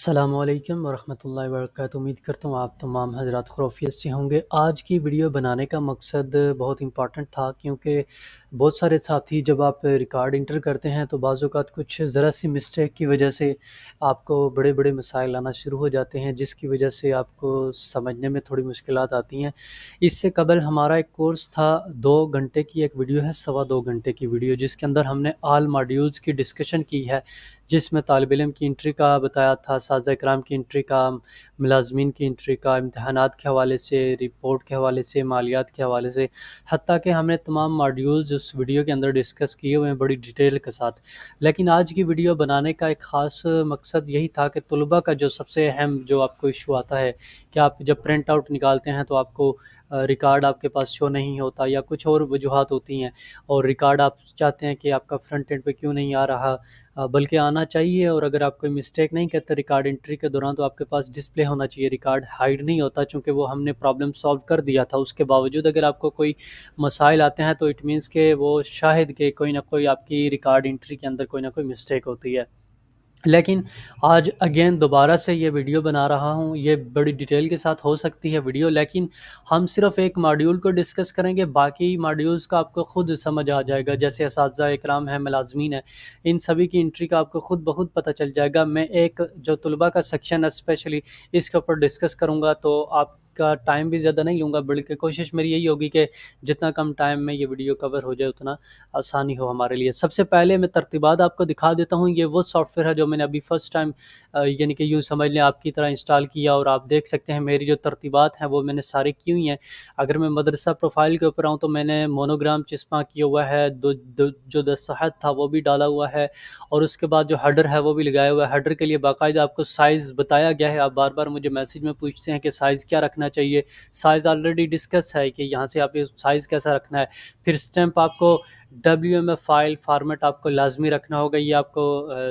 السلام علیکم ورحمۃ اللہ وبرکاتہ۔ امید کرتا ہوں آپ تمام حضرات خیریت سے ہوں گے۔ آج کی ویڈیو بنانے کا مقصد بہت امپورٹنٹ تھا، کیونکہ بہت سارے ساتھی جب آپ ریکارڈ انٹر کرتے ہیں تو بعض اوقات کچھ ذرا سی مسٹیک کی وجہ سے آپ کو بڑے بڑے مسائل آنا شروع ہو جاتے ہیں، جس کی وجہ سے آپ کو سمجھنے میں تھوڑی مشکلات آتی ہیں۔ اس سے قبل ہمارا ایک کورس تھا، 2 گھنٹے کی ایک ویڈیو ہے، 2.25 گھنٹے کی ویڈیو، جس کے اندر ہم نے آل ماڈیولز کی ڈسکشن کی ہے، جس میں طالب علم کی انٹری کا بتایا تھا، اساتذہ کرام کی انٹری کا، ملازمین کی انٹری کا، امتحانات کے حوالے سے، رپورٹ کے حوالے سے، مالیات کے حوالے سے، حتیٰ کہ ہم نے تمام ماڈیولز اس ویڈیو کے اندر ڈسکس کیے ہوئے ہیں بڑی ڈیٹیل کے ساتھ۔ لیکن آج کی ویڈیو بنانے کا ایک خاص مقصد یہی تھا کہ طلباء کا جو سب سے اہم جو آپ کو ایشو آتا ہے کہ آپ جب پرنٹ آؤٹ نکالتے ہیں تو آپ کو ریکارڈ آپ کے پاس شو نہیں ہوتا، یا کچھ اور وجوہات ہوتی ہیں، اور ریکارڈ آپ چاہتے ہیں کہ آپ کا فرنٹ اینڈ پہ کیوں نہیں آ رہا، بلکہ آنا چاہیے، اور اگر آپ کوئی مسٹیک نہیں کرتے ریکارڈ انٹری کے دوران تو آپ کے پاس ڈسپلے ہونا چاہیے، ریکارڈ ہائیڈ نہیں ہوتا، چونکہ وہ ہم نے پرابلم سالو کر دیا تھا۔ اس کے باوجود اگر آپ کو کوئی مسائل آتے ہیں تو اٹ مینس کہ وہ شاہد کہ کوئی نہ کوئی آپ کی ریکارڈ انٹری کے اندر کوئی نہ کوئی مسٹیک ہوتی ہے۔ لیکن آج اگین دوبارہ سے یہ ویڈیو بنا رہا ہوں، یہ بڑی ڈیٹیل کے ساتھ ہو سکتی ہے ویڈیو، لیکن ہم صرف ایک ماڈیول کو ڈسکس کریں گے، باقی ماڈیولز کا آپ کو خود سمجھ آ جائے گا، جیسے اساتذہ اکرام ہیں، ملازمین ہیں، ان سبھی کی انٹری کا آپ کو خود بخود پتہ چل جائے گا۔ میں ایک جو طلباء کا سیکشن ہے اسپیشلی اس کے اوپر ڈسکس کروں گا، تو آپ کا ٹائم بھی زیادہ نہیں لوں گا، بلکہ کوشش میری یہی ہوگی کہ جتنا کم ٹائم میں یہ ویڈیو کور ہو جائے اتنا آسانی ہو ہمارے لیے۔ سب سے پہلے میں ترتیبات آپ کو دکھا دیتا ہوں۔ یہ وہ سافٹ ویئر ہے جو میں نے ابھی فرسٹ ٹائم یعنی کہ یوں سمجھ لیں آپ کی طرح انسٹال کیا، اور آپ دیکھ سکتے ہیں میری جو ترتیبات ہیں وہ میں نے ساری کی ہوئی ہیں۔ اگر میں مدرسہ پروفائل کے اوپر آؤں تو میں نے مونوگرام چسپاں کیا ہوا ہے، جو 10 صفحات تھا وہ بھی ڈالا ہوا ہے، اور اس کے بعد جو ہیڈر ہے وہ بھی لگایا ہوا ہے۔ ہیڈر کے لیے باقاعدہ آپ کو سائز بتایا گیا ہے۔ آپ بار بار مجھے میسج میں پوچھتے ہیں کہ سائز کیا رکھنا چاہیے، سائز آلریڈی ڈسکس ہے کہ یہاں سے آپ یہ سائز کیسا رکھنا ہے۔ پھر اسٹیمپ آپ کو WMF فائل فارمیٹ آپ کو لازمی رکھنا ہوگا، یہ آپ کو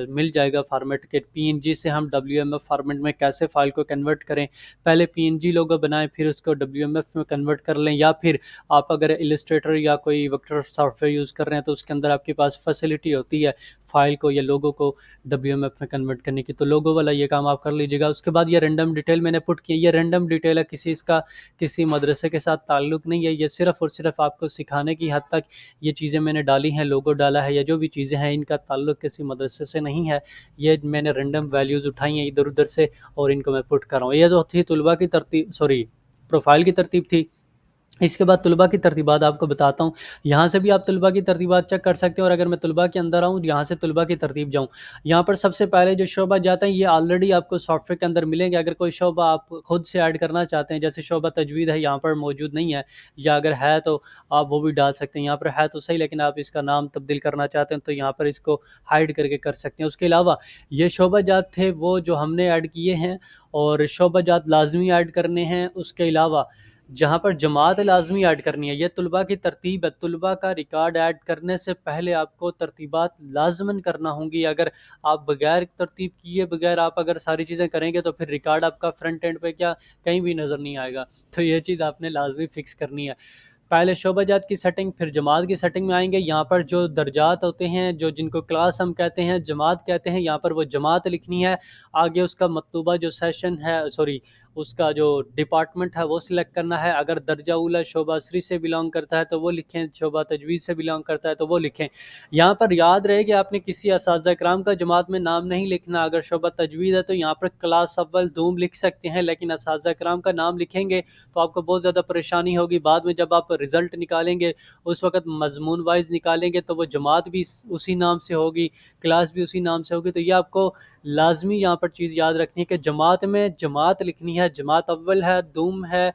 مل جائے گا فارمیٹ کے۔ PNG سے ہم WMF فارمیٹ میں کیسے فائل کو کنورٹ کریں، پہلے PNG لوگو بنائیں پھر اس کو WMF میں کنورٹ کر لیں، یا پھر آپ اگر السٹریٹر یا کوئی ویکٹر سافٹ ویئر یوز کر رہے ہیں تو اس کے اندر آپ کے پاس فیسلٹی ہوتی ہے فائل کو یا لوگو کو WMF میں کنورٹ کرنے کی، تو لوگو والا یہ کام آپ کر لیجیے گا۔ اس کے بعد یہ رینڈم ڈیٹیل میں نے پٹ کی، یہ رینڈم ڈیٹیل ہے، اس کا کسی مدرسے کے ساتھ تعلق نہیں ہے، یہ صرف اور صرف آپ کو سکھانے کی حد تک یہ چیزیں میں نے ڈالی ہیں، لوگو ڈالا ہے یا جو بھی چیزیں ہیں، ان کا تعلق کسی مدرسے سے نہیں ہے، یہ میں نے رینڈم ویلیوز اٹھائی ہیں ادھر ادھر سے اور ان کو میں پٹ کر رہا ہوں۔ یہ جو تھی طلباء کی ترتیب، پروفائل کی ترتیب تھی۔ اس کے بعد طلباء کی ترتیبات آپ کو بتاتا ہوں، یہاں سے بھی آپ طلباء کی ترتیبات چیک کر سکتے ہیں، اور اگر میں طلباء کے اندر آؤں یہاں سے طلباء کی ترتیب جاؤں، یہاں پر سب سے پہلے جو شعبہ جاتے ہیں یہ آلریڈی آپ کو سافٹ ویئر کے اندر ملیں گے۔ اگر کوئی شعبہ آپ خود سے ایڈ کرنا چاہتے ہیں، جیسے شعبہ تجوید ہے یہاں پر موجود نہیں ہے، یا اگر ہے تو آپ وہ بھی ڈال سکتے ہیں، یہاں پر ہے تو صحیح، لیکن آپ اس کا نام تبدیل کرنا چاہتے ہیں تو یہاں پر اس کو ہائیڈ کر کے کر سکتے ہیں۔ اس کے علاوہ یہ شعبہ جات تھے وہ جو ہم نے ایڈ کیے ہیں، اور شعبہ جات لازمی ایڈ کرنے ہیں۔ اس کے علاوہ جہاں پر جماعت لازمی ایڈ کرنی ہے، یہ طلباء کی ترتیب ہے، طلباء کا ریکارڈ ایڈ کرنے سے پہلے آپ کو ترتیبات لازماً کرنا ہوں گی۔ اگر آپ بغیر ترتیب کیے بغیر آپ اگر ساری چیزیں کریں گے تو پھر ریکارڈ آپ کا فرنٹ اینڈ پہ کیا کہیں بھی نظر نہیں آئے گا، تو یہ چیز آپ نے لازمی فکس کرنی ہے۔ پہلے شعبہ جات کی سیٹنگ، پھر جماعت کی سیٹنگ میں آئیں گے۔ یہاں پر جو درجات ہوتے ہیں، جن کو کلاس ہم کہتے ہیں، جماعت کہتے ہیں، یہاں پر وہ جماعت لکھنی ہے۔ آگے اس کا مطلوبہ جو سیشن ہے، اس کا جو ڈپارٹمنٹ ہے وہ سلیکٹ کرنا ہے۔ اگر درجہ اولا شعبہ عصری سے بلانگ کرتا ہے تو وہ لکھیں، شعبہ تجوید سے بلانگ کرتا ہے تو وہ لکھیں۔ یہاں پر یاد رہے کہ آپ نے کسی اساتذہ کرام کا جماعت میں نام نہیں لکھنا۔ اگر شعبہ تجوید ہے تو یہاں پر کلاس اول دوم لکھ سکتے ہیں، لیکن اساتذہ کرام کا نام لکھیں گے تو آپ کو بہت زیادہ پریشانی ہوگی۔ بعد میں جب آپ رزلٹ نکالیں گے اس وقت مضمون وائز نکالیں گے تو وہ جماعت بھی اسی نام سے ہوگی، کلاس بھی اسی نام سے ہوگی، تو یہ آپ کو لازمی یہاں پر چیز یاد رکھنی ہے کہ جماعت میں جماعت لکھنی ہے، جماعت اول ہے، دوم ہے،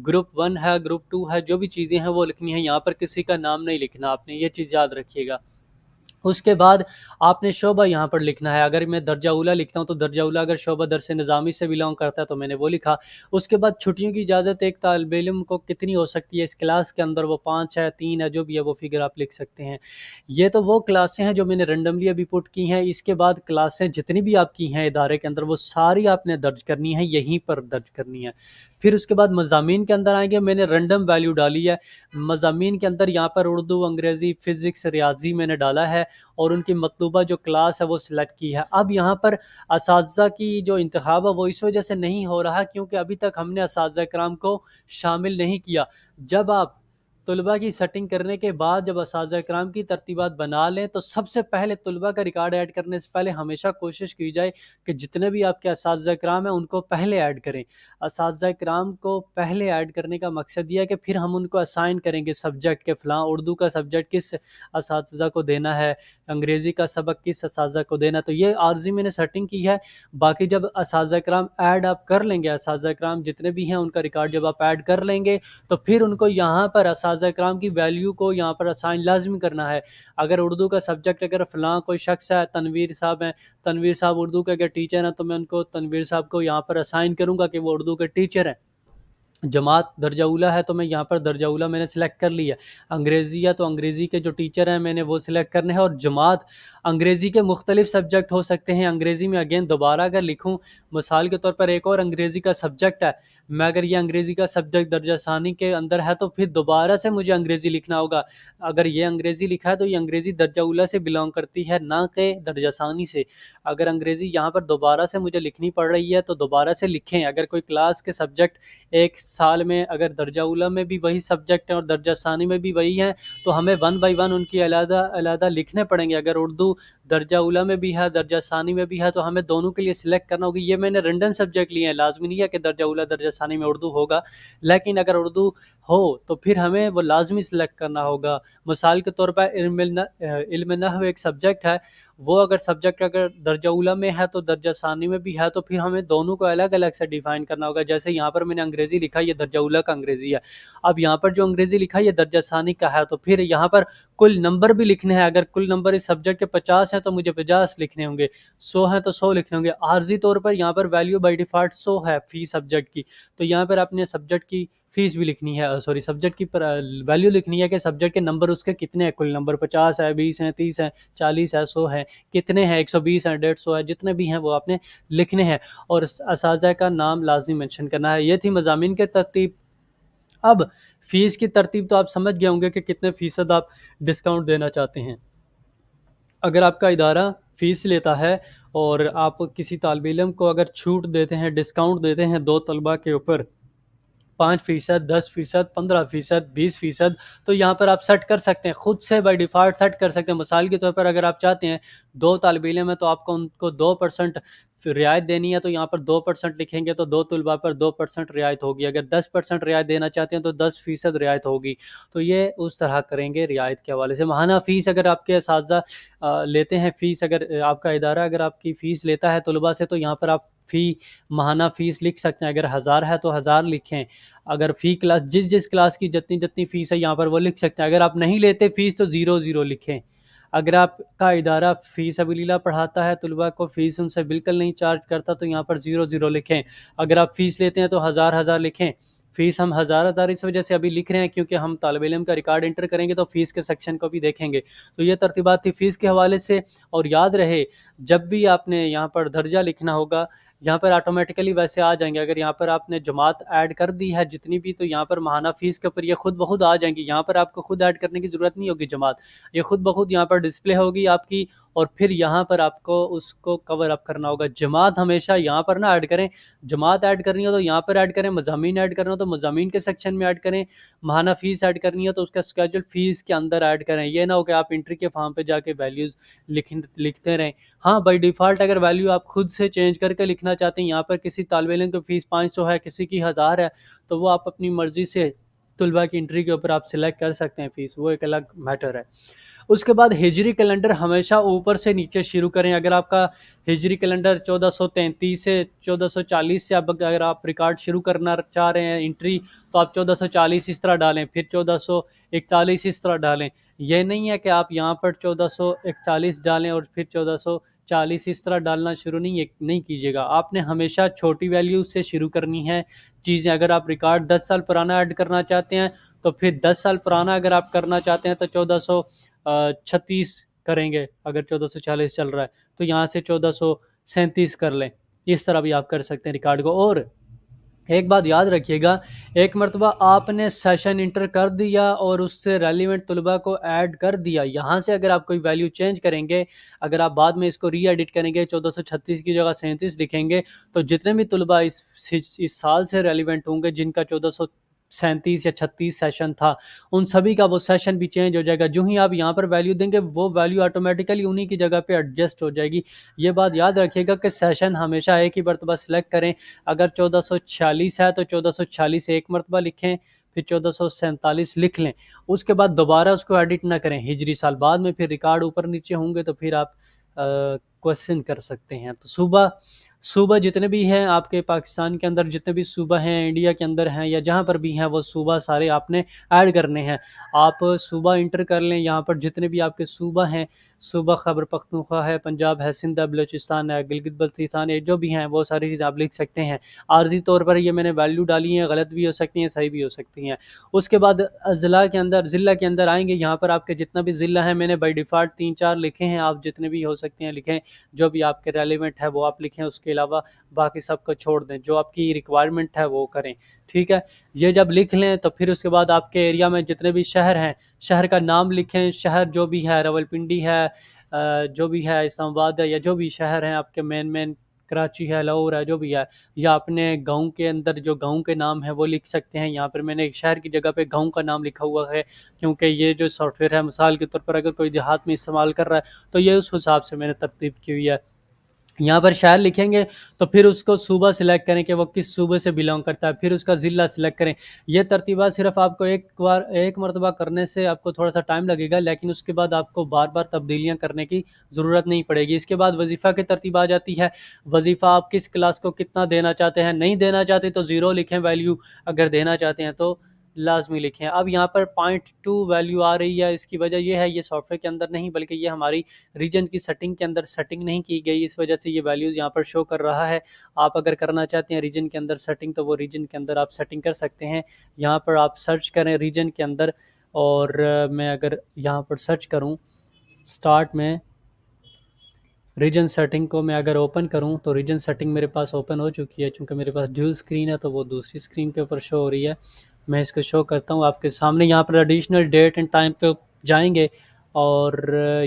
گروپ 1 ہے، گروپ 2 ہے، جو بھی چیزیں ہیں وہ لکھنی ہے، یہاں پر کسی کا نام نہیں لکھنا آپ نے، یہ چیز یاد رکھیے گا۔ اس کے بعد آپ نے شعبہ یہاں پر لکھنا ہے۔ اگر میں درجہ اولا لکھتا ہوں تو درجہ اولا اگر شعبہ درس نظامی سے بلانگ کرتا ہے تو میں نے وہ لکھا۔ اس کے بعد چھٹیوں کی اجازت ایک طالب علم کو کتنی ہو سکتی ہے اس کلاس کے اندر، وہ 5 ہے، 3 ہے، جو بھی ہے وہ فگر آپ لکھ سکتے ہیں۔ یہ تو وہ کلاسیں ہیں جو میں نے رینڈملی ابھی پٹ کی ہیں۔ اس کے بعد کلاسیں جتنی بھی آپ کی ہیں ادارے کے اندر وہ ساری آپ نے درج کرنی ہے، یہیں پر درج کرنی ہے۔ پھر اس کے بعد مضامین کے اندر آئیں گے، میں نے رینڈم ویلیو ڈالی ہے۔ مضامین کے اندر یہاں پر اردو، انگریزی، فزکس، ریاضی میں نے ڈالا ہے۔ اور ان کی مطلوبہ جو کلاس ہے وہ سلیکٹ کی ہے. اب یہاں پر اساتذہ کی جو انتخاب ہے وہ اس وجہ سے نہیں ہو رہا کیونکہ ابھی تک ہم نے اساتذہ کرام کو شامل نہیں کیا. جب آپ طلباء کی سیٹنگ کرنے کے بعد جب اساتذہ کرام کی ترتیبات بنا لیں تو سب سے پہلے طلباء کا ریکارڈ ایڈ کرنے سے پہلے ہمیشہ کوشش کی جائے کہ جتنے بھی آپ کے اساتذہ کرام ہیں ان کو پہلے ایڈ کریں. اساتذہ کرام کو پہلے ایڈ کرنے کا مقصد یہ ہے کہ پھر ہم ان کو اسائن کریں گے سبجیکٹ کے فلاں اردو کا سبجیکٹ کس اساتذہ کو دینا ہے, انگریزی کا سبق کس اساتذہ کو دینا ہے. تو یہ عارضی میں نے سیٹنگ کی ہے. باقی جب اساتذہ کرام ایڈ آپ کر لیں گے, اساتذہ کرام جتنے بھی ہیں ان کا ریکارڈ جب آپ ایڈ کر لیں گے تو پھر ان کو یہاں پر اساتذہ کرام کی ویلیو کو یہاں پر اسائن لازمی کرنا ہے. اگر اردو کا سبجیکٹ اگر فلاں کوئی شخص ہے, تنویر صاحب ہیں, تنویر صاحب اردو کے اگر ٹیچر ہیں تو میں ان کو تنویر صاحب کو یہاں پر اسائن کروں گا کہ وہ اردو کے ٹیچر ہیں. جماعت درجہ اولیٰ ہے تو میں یہاں پر درجہ اولیٰ میں نے سلیکٹ کر لیا. انگریزی ہے تو انگریزی کے جو ٹیچر ہیں میں نے وہ سلیکٹ کرنے ہیں. اور جماعت انگریزی کے مختلف سبجیکٹ ہو سکتے ہیں. انگریزی میں اگین دوبارہ اگر لکھوں, مثال کے طور پر ایک اور انگریزی کا سبجیکٹ ہے, میں اگر یہ انگریزی کا سبجیکٹ درجہ ثانی کے اندر ہے تو پھر دوبارہ سے مجھے انگریزی لکھنا ہوگا. اگر یہ انگریزی لکھا ہے تو یہ انگریزی درجہ اولیٰ سے بلانگ کرتی ہے نہ کہ درجہ ثانی سے. اگر انگریزی یہاں پر دوبارہ سے مجھے لکھنی پڑ رہی ہے تو دوبارہ سے لکھیں. اگر کوئی کلاس کے سبجیکٹ ایک سال میں اگر درجہ اولیٰ میں بھی وہی سبجیکٹ ہیں اور درجہ ثانی میں بھی وہی ہیں تو ہمیں 1 بائی 1 ان کی علیحدہ علیحدہ لکھنے پڑیں گے. اگر اردو درجہ اولیٰ میں بھی ہے درجہ ثانی میں بھی ہے تو ہمیں دونوں کے لیے سلیکٹ کرنا ہوگی. یہ میں نے رینڈم سبجیکٹ لیے ہیں, لازمی نہیں ہے کہ درجہ اولیٰ درجہ ثانی میں اردو ہوگا, لیکن اگر اردو ہو تو پھر ہمیں وہ لازمی سلیکٹ کرنا ہوگا. مثال کے طور پر علم نحو ایک سبجیکٹ ہے, وہ اگر سبجیکٹ اگر درجہ اولیٰ میں ہے تو درجہ ثانی میں بھی ہے تو پھر ہمیں دونوں کو الگ الگ سے ڈیفائن کرنا ہوگا. جیسے یہاں پر میں نے انگریزی لکھا, یہ درجہ اولیٰ کا انگریزی ہے. اب یہاں پر جو انگریزی لکھا یہ درجہ ثانی کا ہے تو پھر یہاں پر کل نمبر بھی لکھنے ہیں. اگر کل نمبر اس سبجیکٹ کے 50 ہیں تو مجھے 50 لکھنے ہوں گے, 100 ہیں تو 100 لکھنے ہوں گے. عارضی طور پر یہاں پر ویلیو بائی ڈیفالٹ 100 ہے فی سبجیکٹ کی, تو یہاں پر اپنے سبجیکٹ کی فیس بھی لکھنی ہے, سبجیکٹ کی ویلیو لکھنی ہے کہ سبجیکٹ کے نمبر اس کے کتنے ہیں. کل نمبر 50 ہے, 20 ہیں, 30 ہیں, 40 ہے, 100 ہے, کتنے ہیں, 120 ہیں, 150 ہے, جتنے بھی ہیں وہ آپ نے لکھنے ہیں. اور اساتذہ کا نام لازمی مینشن کرنا ہے. یہ تھی مضامین کے ترتیب. اب فیس کی ترتیب تو آپ سمجھ گئے ہوں گے کہ کتنے فیصد آپ ڈسکاؤنٹ دینا چاہتے ہیں. اگر آپ کا ادارہ فیس لیتا ہے اور آپ کسی طالب علم کو اگر چھوٹ دیتے ہیں, ڈسکاؤنٹ دیتے ہیں 2 طلباء کے اوپر 5%, 10%, 15%, 20%, تو یہاں پر آپ سیٹ کر سکتے ہیں, خود سے بائی ڈیفالٹ سیٹ کر سکتے ہیں. مثال کے طور پر اگر آپ چاہتے ہیں 2 طالب علم ہیں تو آپ کو ان کو 2% رعایت دینی ہے تو یہاں پر 2% لکھیں گے تو 2 طلباء پر 2% رعایت ہوگی. اگر 10% رعایت دینا چاہتے ہیں تو 10% رعایت ہوگی. تو یہ اس طرح کریں گے رعایت کے حوالے سے. ماہانہ فیس اگر آپ کے اساتذہ لیتے ہیں, فیس اگر آپ کا ادارہ اگر آپ کی فیس لیتا ہے طلباء سے تو یہاں پر آپ فی ماہانہ فیس لکھ سکتے ہیں. اگر 1000 ہے تو 1000 لکھیں. اگر فی کلاس جس کلاس کی جتنی فیس ہے یہاں پر وہ لکھ سکتے ہیں. اگر آپ نہیں لیتے فیس تو 0 لکھیں. اگر آپ کا ادارہ فی سبیل اللہ پڑھاتا ہے, طلباء کو فیس ان سے بالکل نہیں چارج کرتا تو یہاں پر 0 لکھیں. اگر آپ فیس لیتے ہیں تو 1000 لکھیں. فیس ہم 1000 اس وجہ سے ابھی لکھ رہے ہیں کیونکہ ہم طالب علم کا ریکارڈ انٹر کریں گے تو فیس کے سیکشن کو بھی دیکھیں گے. تو یہ ترتیبات تھی فیس کے حوالے سے. اور یاد رہے جب بھی آپ نے یہاں پر درجہ لکھنا ہوگا یہاں پر آٹومیٹیکلی ویسے آ جائیں گے. اگر یہاں پر آپ نے جماعت ایڈ کر دی ہے جتنی بھی تو یہاں پر ماہانہ فیس کے اوپر یہ خود بخود آ جائیں گی. یہاں پر آپ کو خود ایڈ کرنے کی ضرورت نہیں ہوگی. جماعت یہ خود بخود یہاں پر ڈسپلے ہوگی آپ کی, اور پھر یہاں پر آپ کو اس کو کور اپ کرنا ہوگا. جماعت ہمیشہ یہاں پر نہ ایڈ کریں. جماعت ایڈ کرنی ہو تو یہاں پر ایڈ کریں, مضامین ایڈ کرنا ہو تو مضامین کے سیکشن میں ایڈ کریں, ماہانہ فیس ایڈ کرنی ہے تو اس کا اسکیجول فیس کے اندر ایڈ کریں. یہ نہ ہو کہ آپ انٹری کے فارم پہ جا کے ویلیوز لکھتے رہیں. ہاں بائی ڈیفالٹ اگر ویلیو آپ خود سے چینج کر کے لکھنا چاہتے ہیں, یہاں پر کسی طالب علم کی فیس 500 ہے, کسی کی 1000 ہے, تو وہ آپ اپنی مرضی سے طلباء کی انٹری کے اوپر آپ سلیکٹ کر سکتے ہیں فیس, وہ ایک الگ میٹر ہے. اس کے بعد ہجری کیلنڈر ہمیشہ اوپر سے نیچے شروع کریں. اگر آپ کا ہجری کیلنڈر 1433 سے 1440 سے اگر آپ ریکارڈ شروع کرنا چاہ رہے ہیں انٹری تو آپ 1440 اس طرح ڈالیں, پھر 1441 اس طرح ڈالیں. یہ نہیں ہے کہ آپ یہاں پر 1441 ڈالیں اور پھر 1440 اس طرح ڈالنا شروع نہیں کیجیے گا. آپ نے ہمیشہ چھوٹی ویلیو سے شروع کرنی ہے چیزیں. اگر آپ ریکارڈ 10 سال پرانا ایڈ کرنا چاہتے ہیں تو پھر 10 سال پرانا اگر آپ کرنا چاہتے ہیں تو 1436 کریں گے. اگر 1440 چل رہا ہے تو یہاں سے 1437 کر لیں. اس طرح بھی آپ کر سکتے ہیں ریکارڈ کو. اور ایک بات یاد رکھیے گا، ایک مرتبہ آپ نے سیشن انٹر کر دیا اور اس سے ریلیونٹ طلباء کو ایڈ کر دیا، یہاں سے اگر آپ کوئی ویلیو چینج کریں گے، اگر آپ بعد میں اس کو ری ایڈٹ کریں گے 1436 کی جگہ 37 لکھیں گے، تو جتنے بھی طلباء اس سال سے ریلیونٹ ہوں گے جن کا 1437 یا 36 سیشن تھا، ان سبھی کا وہ سیشن بھی چینج ہو جائے گا۔ جو ہی آپ یہاں پر ویلیو دیں گے وہ ویلیو آٹومیٹیکلی انہی کی جگہ پہ ایڈجسٹ ہو جائے گی۔ یہ بات یاد رکھیے گا کہ سیشن ہمیشہ ایک ہی مرتبہ سلیکٹ کریں، اگر 1446 ہے تو 1446 ایک مرتبہ لکھیں، پھر 1447 لکھ لیں، اس کے بعد دوبارہ اس کو ایڈٹ نہ کریں ہجری سال، بعد میں پھر ریکارڈ اوپر نیچے ہوں گے تو پھر آپ کوشچن کر سکتے ہیں۔ تو صوبہ جتنے بھی ہیں آپ کے پاکستان کے اندر، جتنے بھی صوبہ ہیں انڈیا کے اندر ہیں یا جہاں پر بھی ہیں، وہ صوبہ سارے آپ نے ایڈ کرنے ہیں۔ آپ صوبہ انٹر کر لیں، یہاں پر جتنے بھی آپ کے صوبہ ہیں، صوبہ خیبر پختونخوا ہے، پنجاب ہے، سندھ ہے، بلوچستان ہے، گلگت بلتستان ہے، جو بھی ہیں وہ ساری چیزیں آپ لکھ سکتے ہیں۔ عارضی طور پر یہ میں نے ویلیو ڈالی ہیں، غلط بھی ہو سکتی ہیں، صحیح بھی ہو سکتی ہیں۔ اس کے بعد ضلع کے اندر آئیں گے، یہاں پر آپ کے جتنا بھی ضلع ہے میں نے بائی ڈیفالٹ 3-4 لکھے ہیں، آپ جتنے بھی ہو سکتے ہیں لکھیں، جو بھی آپ کے ریلیونٹ ہے وہ آپ لکھیں، اس کے علاوہ باقی سب کو چھوڑ دیں، جو آپ کی ریکوائرمنٹ ہے وہ کریں، ٹھیک ہے۔ یہ جب لکھ لیں تو پھر اس کے بعد آپ کے ایریا میں جتنے بھی شہر ہیں، شہر کا نام لکھیں، شہر جو بھی ہے، راولپنڈی ہے، جو بھی ہے، اسلام آباد ہے، یا جو بھی شہر ہیں آپ کے مین کراچی ہے، لاہور ہے، جو بھی ہے، یا اپنے گاؤں کے اندر جو گاؤں کے نام ہے وہ لکھ سکتے ہیں۔ یہاں پر میں نے ایک شہر کی جگہ پہ گاؤں کا نام لکھا ہوا ہے، کیونکہ یہ جو سافٹ ویئر ہے مثال کے طور پر اگر کوئی دیہات میں استعمال کر رہا ہے تو یہ اس حساب سے میں نے ترتیب کی ہوئی ہے۔ یہاں پر شہر لکھیں گے تو پھر اس کو صوبہ سلیکٹ کریں کہ وہ کس صوبے سے بلانگ کرتا ہے، پھر اس کا ضلع سلیکٹ کریں۔ یہ ترتیبات صرف آپ کو ایک مرتبہ کرنے سے آپ کو تھوڑا سا ٹائم لگے گا، لیکن اس کے بعد آپ کو بار بار تبدیلیاں کرنے کی ضرورت نہیں پڑے گی۔ اس کے بعد وظیفہ کی ترتیب آ جاتی ہے، وظیفہ آپ کس کلاس کو کتنا دینا چاہتے ہیں، نہیں دینا چاہتے تو 0 لکھیں ویلیو، اگر دینا چاہتے ہیں تو لازمی لکھیں۔ اب یہاں پر 0.2 ویلیو آ رہی ہے، اس کی وجہ یہ ہے یہ سافٹ ویئر کے اندر نہیں بلکہ یہ ہماری ریجن کی سیٹنگ کے اندر سیٹنگ نہیں کی گئی، اس وجہ سے یہ ویلیوز یہاں پر شو کر رہا ہے۔ آپ اگر کرنا چاہتے ہیں ریجن کے اندر سیٹنگ تو وہ ریجن کے اندر آپ سیٹنگ کر سکتے ہیں۔ یہاں پر آپ سرچ کریں ریجن کے اندر، اور میں اگر یہاں پر سرچ کروں سٹارٹ میں ریجن سیٹنگ کو میں اگر اوپن کروں تو ریجن سیٹنگ میرے پاس اوپن ہو چکی ہے، چونکہ میرے پاس ڈیول اسکرین ہے تو وہ دوسری اسکرین کے اوپر شو ہو رہی ہے۔ میں اس کو شو کرتا ہوں آپ کے سامنے، یہاں پر ایڈیشنل ڈیٹ اینڈ ٹائم پہ جائیں گے اور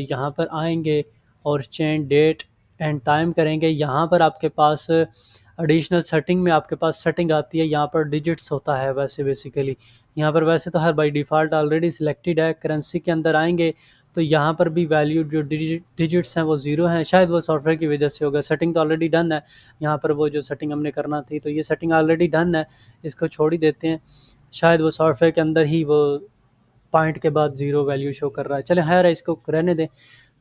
یہاں پر آئیں گے اور چینج ڈیٹ اینڈ ٹائم کریں گے۔ یہاں پر آپ کے پاس ایڈیشنل سیٹنگ میں آپ کے پاس سیٹنگ آتی ہے، یہاں پر ڈیجٹس ہوتا ہے ویسے بیسیکلی، یہاں پر ویسے تو ہر بائی ڈیفالٹ آلریڈی سلیکٹڈ ہے۔ کرنسی کے اندر آئیں گے تو یہاں پر بھی ویلیو جو ڈیجٹس ہیں وہ 0 ہیں، شاید وہ سافٹ ویئر کی وجہ سے ہوگا، سیٹنگ تو آلریڈی ڈن ہے۔ یہاں پر وہ جو سیٹنگ ہم نے کرنا تھی تو یہ سیٹنگ آلریڈی ڈن ہے، اس کو چھوڑ ہی دیتے ہیں، شاید وہ سافٹ ویئر کے اندر ہی وہ پوائنٹ کے بعد 0 ویلیو شو کر رہا ہے۔ چلیں خیر ہے، اس کو رہنے دیں۔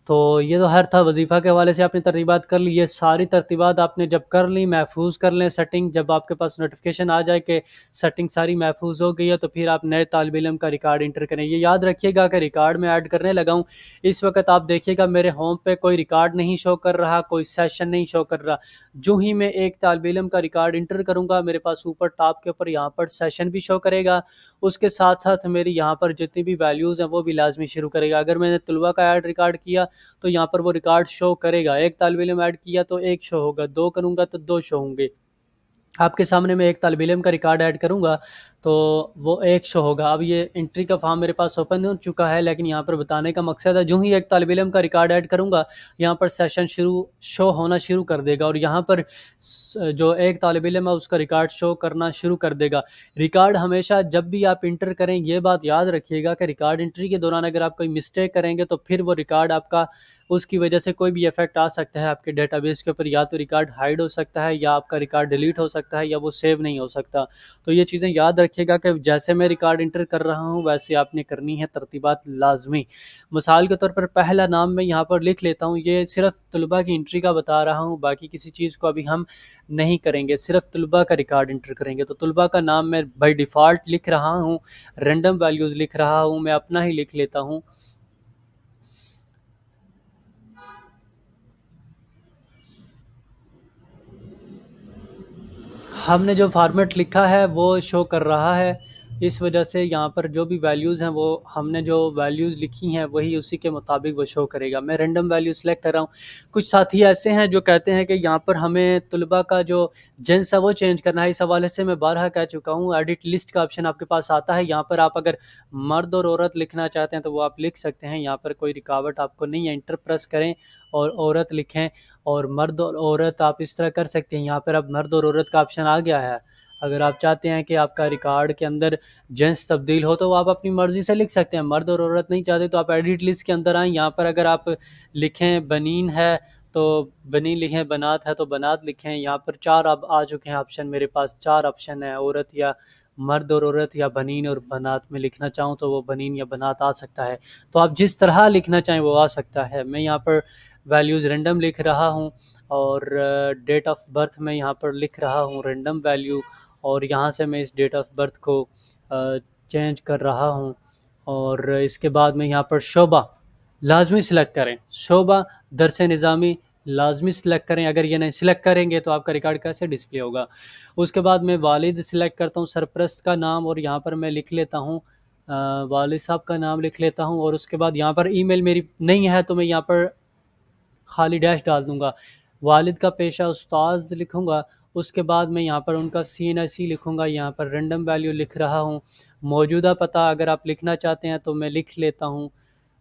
تو یہ تو ہر تھا وظیفہ کے حوالے سے آپ نے ترتیبات کر لی، یہ ساری ترتیبات آپ نے جب کر لی محفوظ کر لیں سیٹنگ، جب آپ کے پاس نوٹیفیکیشن آ جائے کہ سیٹنگ ساری محفوظ ہو گئی ہے تو پھر آپ نئے طالب علم کا ریکارڈ انٹر کریں۔ یہ یاد رکھیے گا کہ ریکارڈ میں ایڈ کرنے لگا ہوں، اس وقت آپ دیکھیے گا میرے ہوم پہ کوئی ریکارڈ نہیں شو کر رہا، کوئی سیشن نہیں شو کر رہا۔ جو ہی میں ایک طالب علم کا ریکارڈ انٹر کروں گا میرے پاس اوپر ٹاپ کے اوپر یہاں پر سیشن بھی شو کرے گا، اس کے ساتھ ساتھ میری یہاں پر جتنی بھی ویلیوز ہیں وہ بھی لازمی شروع کرے گا۔ اگر میں نے طلبہ کا ایڈ ریکارڈ کیا تو یہاں پر وہ ریکارڈ شو کرے گا، ایک طالب علم ایڈ کیا تو ایک شو ہوگا، 2 کروں گا تو 2 شو ہوں گے۔ آپ کے سامنے میں ایک طالب علم کا ریکارڈ ایڈ کروں گا تو وہ ایک شو ہوگا۔ اب یہ انٹری کا فارم میرے پاس اوپن ہو چکا ہے، لیکن یہاں پر بتانے کا مقصد ہے جو ہی ایک طالب علم کا ریکارڈ ایڈ کروں گا یہاں پر سیشن شو ہونا شروع کر دے گا، اور یہاں پر جو ایک طالب علم ہے اس کا ریکارڈ شو کرنا شروع کر دے گا۔ ریکارڈ ہمیشہ جب بھی آپ انٹر کریں یہ بات یاد رکھیے گا کہ ریکارڈ انٹری کے دوران اگر آپ کوئی مسٹیک کریں گے تو پھر وہ ریکارڈ آپ کا اس کی وجہ سے کوئی بھی ایفیکٹ آ سکتا ہے آپ کے ڈیٹا بیس کے اوپر، یا تو ریکارڈ ہائیڈ ہو سکتا ہے یا آپ کا ریکارڈ ڈیلیٹ ہو سکتا ہے یا وہ سیو نہیں ہو سکتا۔ تو یہ چیزیں یاد رکھیے گا کہ جیسے میں ریکارڈ انٹر کر رہا ہوں ویسے آپ نے کرنی ہے ترتیبات لازمی۔ مثال کے طور پر پہلا نام میں یہاں پر لکھ لیتا ہوں، یہ صرف طلباء کی انٹری کا بتا رہا ہوں، باقی کسی چیز کو ابھی ہم نہیں کریں گے، صرف طلباء کا ریکارڈ انٹر کریں گے۔ تو طلباء کا نام میں بائی ڈیفالٹ لکھ رہا ہوں، رینڈم ویلیوز لکھ رہا ہوں، میں اپنا ہی لکھ لیتا ہوں۔ ہم نے جو فارمیٹ لکھا ہے وہ شو کر رہا ہے، اس وجہ سے یہاں پر جو بھی ویلیوز ہیں وہ ہم نے جو ویلیوز لکھی ہیں وہی اسی کے مطابق وہ شو کرے گا. میں رینڈم ویلیو سلیکٹ کر رہا ہوں. کچھ ساتھی ایسے ہیں جو کہتے ہیں کہ یہاں پر ہمیں طلباء کا جو جنس ہے وہ چینج کرنا ہے. اس حوالے سے میں بارہا کہہ چکا ہوں, ایڈٹ لسٹ کا آپشن آپ کے پاس آتا ہے. یہاں پر آپ اگر مرد اور عورت لکھنا چاہتے ہیں تو وہ آپ لکھ سکتے ہیں. یہاں پر کوئی رکاوٹ آپ کو نہیں ہے. انٹر پریس کریں اور عورت لکھیں, اور مرد اور عورت آپ اس طرح کر سکتے ہیں. یہاں پر اب مرد اور عورت کا آپشن آ گیا ہے. اگر آپ چاہتے ہیں کہ آپ کا ریکارڈ کے اندر جنس تبدیل ہو تو آپ اپنی مرضی سے لکھ سکتے ہیں. مرد اور عورت نہیں چاہتے تو آپ ایڈٹ لسٹ کے اندر آئیں. یہاں پر اگر آپ لکھیں بنین ہے تو بنین لکھیں, بنات ہے تو بنات لکھیں. یہاں پر 4 اب آ چکے ہیں آپشن, میرے پاس 4 آپشن ہیں. عورت یا مرد اور عورت یا بنین اور بنات میں لکھنا چاہوں تو وہ بنین یا بنات آ سکتا ہے. تو آپ جس طرح لکھنا چاہیں وہ آ سکتا ہے. میں یہاں پر ویلیوز رینڈم لکھ رہا ہوں, اور ڈیٹ آف برتھ میں یہاں پر لکھ رہا ہوں رینڈم ویلیو, اور یہاں سے میں اس ڈیٹ آف برتھ کو چینج کر رہا ہوں. اور اس کے بعد میں یہاں پر شعبہ لازمی سلیکٹ کریں. شعبہ درس نظامی لازمی سلیکٹ کریں. اگر یہ نہیں سلیکٹ کریں گے تو آپ کا ریکارڈ کیسے ڈسپلے ہوگا. اس کے بعد میں والد سلیکٹ کرتا ہوں, سرپرست کا نام, اور یہاں پر میں لکھ لیتا ہوں والد صاحب کا نام لکھ لیتا ہوں. اور اس کے بعد یہاں پر ای میل میری نہیں ہے تو میں یہاں پر خالی ڈیش ڈال دوں گا. والد کا پیشہ استاذ لکھوں گا. اس کے بعد میں یہاں پر ان کا CNSE لکھوں گا. یہاں پر رینڈم ویلیو لکھ رہا ہوں. موجودہ پتہ اگر آپ لکھنا چاہتے ہیں تو میں لکھ لیتا ہوں.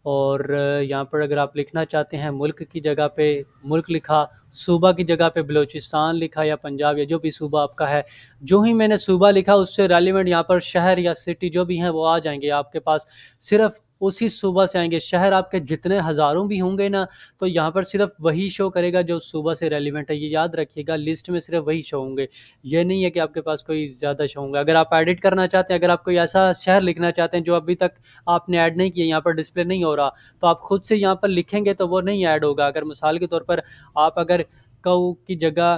اور یہاں پر اگر آپ لکھنا چاہتے ہیں ملک کی جگہ پہ ملک لکھا, صوبہ کی جگہ پہ بلوچستان لکھا یا پنجاب یا جو بھی صوبہ آپ کا ہے. جو ہی میں نے صوبہ لکھا اس سے ریلیونٹ یہاں پر شہر یا سٹی جو بھی ہیں وہ آ جائیں گے آپ کے پاس. صرف اسی صوبہ سے آئیں گے. شہر آپ کے جتنے ہزاروں بھی ہوں گے نا تو یہاں پر صرف وہی شو کرے گا جو صوبہ سے ریلیونٹ ہے. یہ یاد رکھیے گا, لسٹ میں صرف وہی شو ہوں گے. یہ نہیں ہے کہ آپ کے پاس کوئی زیادہ شو ہوں گے. اگر آپ ایڈٹ کرنا چاہتے ہیں, اگر آپ کوئی ایسا شہر لکھنا چاہتے ہیں جو ابھی تک آپ نے ایڈ نہیں کیا, یہاں پر ڈسپلے نہیں ہو رہا, تو آپ خود سے یہاں پر لکھیں گے تو وہ نہیں ایڈ ہوگا. اگر مثال کے طور پر آپ اگر کو کی جگہ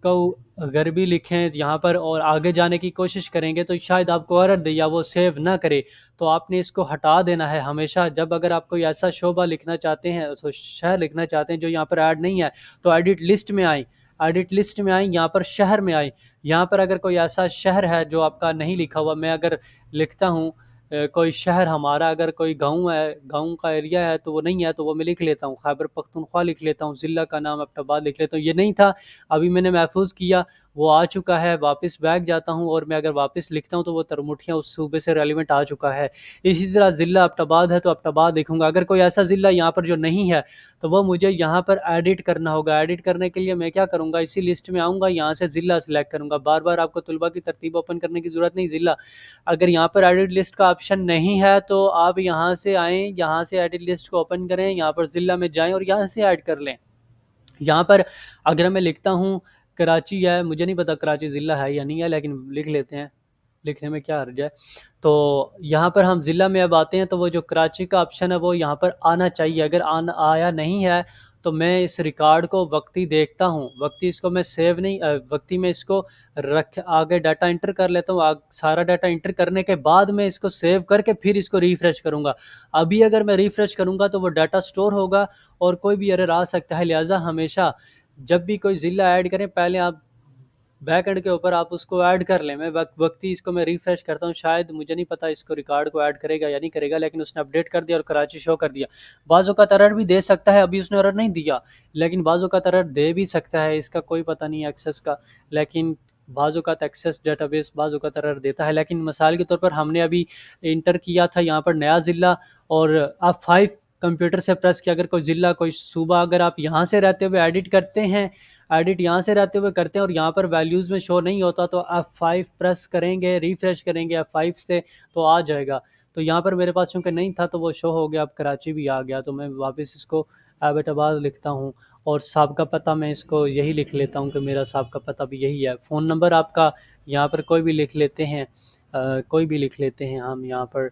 کو غربی لکھیں یہاں پر اور آگے جانے کی کوشش کریں گے تو شاید آپ کو ایرر دے یا وہ سیو نہ کرے. تو آپ نے اس کو ہٹا دینا ہے ہمیشہ. جب اگر آپ کوئی ایسا شعبہ لکھنا چاہتے ہیں, شہر لکھنا چاہتے ہیں جو یہاں پر ایڈ نہیں ہے, تو ایڈٹ لسٹ میں آئیں. ایڈٹ لسٹ میں آئیں, یہاں پر شہر میں آئیں. یہاں پر اگر کوئی ایسا شہر ہے جو آپ کا نہیں لکھا ہوا, میں اگر لکھتا ہوں کوئی شہر ہمارا, اگر کوئی گاؤں ہے, گاؤں کا ایریا ہے تو وہ نہیں ہے تو وہ میں لکھ لیتا ہوں. خیبر پختونخوا لکھ لیتا ہوں. ضلع کا نام ایبٹ آباد لکھ لیتا ہوں. یہ نہیں تھا, ابھی میں نے محفوظ کیا, وہ آ چکا ہے. واپس بیک جاتا ہوں اور میں اگر واپس لکھتا ہوں تو وہ ترمٹھیاں اس صوبے سے ریلیونٹ آ چکا ہے. اسی طرح ضلع ایبٹ آباد ہے تو ایبٹ آباد لکھوں گا. اگر کوئی ایسا ضلع یہاں پر جو نہیں ہے تو وہ مجھے یہاں پر ایڈٹ کرنا ہوگا. ایڈٹ کرنے کے لیے میں کیا کروں گا, اسی لسٹ میں آؤں گا, یہاں سے ضلع سلیکٹ کروں گا. بار بار آپ کو طلباء کی ترتیب اوپن کرنے کی ضرورت نہیں. ضلع اگر یہاں پر ایڈٹ لسٹ کا آپشن نہیں ہے تو آپ یہاں سے آئیں, یہاں سے ایڈٹ لسٹ کو اوپن کریں, یہاں پر ضلع میں جائیں اور یہاں سے ایڈ کر لیں. یہاں پر اگر میں لکھتا ہوں کراچی ہے, مجھے نہیں پتا کراچی ضلع ہے یا نہیں ہے, لیکن لکھ لیتے ہیں, لکھنے میں کیا حرج ہے. تو یہاں پر ہم ضلع میں اب آتے ہیں تو وہ جو کراچی کا آپشن ہے وہ یہاں پر آنا چاہیے. اگر آیا نہیں ہے تو میں اس ریکارڈ کو وقتی دیکھتا ہوں, وقتی اس کو میں سیو نہیں, وقتی میں اس کو رکھ آگے ڈاٹا انٹر کر لیتا ہوں. سارا ڈاٹا انٹر کرنے کے بعد میں اس کو سیو کر کے پھر اس کو ریفریش کروں گا. ابھی اگر میں ریفریش کروں گا تو وہ ڈاٹا سٹور ہوگا اور کوئی بھی ایرر آ سکتا ہے. لہٰذا ہمیشہ جب بھی کوئی ضلع ایڈ کریں پہلے آپ بیک اینڈ کے اوپر آپ اس کو ایڈ کر لیں. میں وقتی اس کو میں ریفریش کرتا ہوں, شاید مجھے نہیں پتا اس کو ریکارڈ کو ایڈ کرے گا یا نہیں کرے گا, لیکن اس نے اپڈیٹ کر دیا اور کراچی شو کر دیا. بعض اوقات ایرر بھی دے سکتا ہے, ابھی اس نے ایرر نہیں دیا, لیکن بعض اوقات ایرر دے بھی سکتا ہے. اس کا کوئی پتہ نہیں ایکسیس کا, لیکن بعض اوقات ایکسیس ڈیٹا بیس بعض اوقات ایرر دیتا ہے. لیکن مثال کے طور پر ہم نے ابھی انٹر کیا تھا یہاں پر نیا ضلع, اور آپ 5 کمپیوٹر سے پریس کیا, اگر کوئی ضلع کوئی صوبہ اگر آپ یہاں سے رہتے ہوئے ایڈٹ کرتے ہیں, ایڈٹ یہاں سے رہتے ہوئے کرتے ہیں اور یہاں پر ویلیوز میں شو نہیں ہوتا تو F5 پریس کریں گے, ریفریش کریں گے F5 سے تو آ جائے گا. تو یہاں پر میرے پاس چونکہ نہیں تھا تو وہ شو ہو گیا, اب کراچی بھی آ گیا. تو میں واپس اس کو ایبٹ آباد لکھتا ہوں, اور سابقہ پتہ میں اس کو یہی لکھ لیتا ہوں کہ میرا سابقہ پتہ بھی یہی ہے. فون نمبر آپ کا یہاں پر کوئی بھی لکھ لیتے ہیں, کوئی بھی لکھ لیتے ہیں ہم یہاں پر,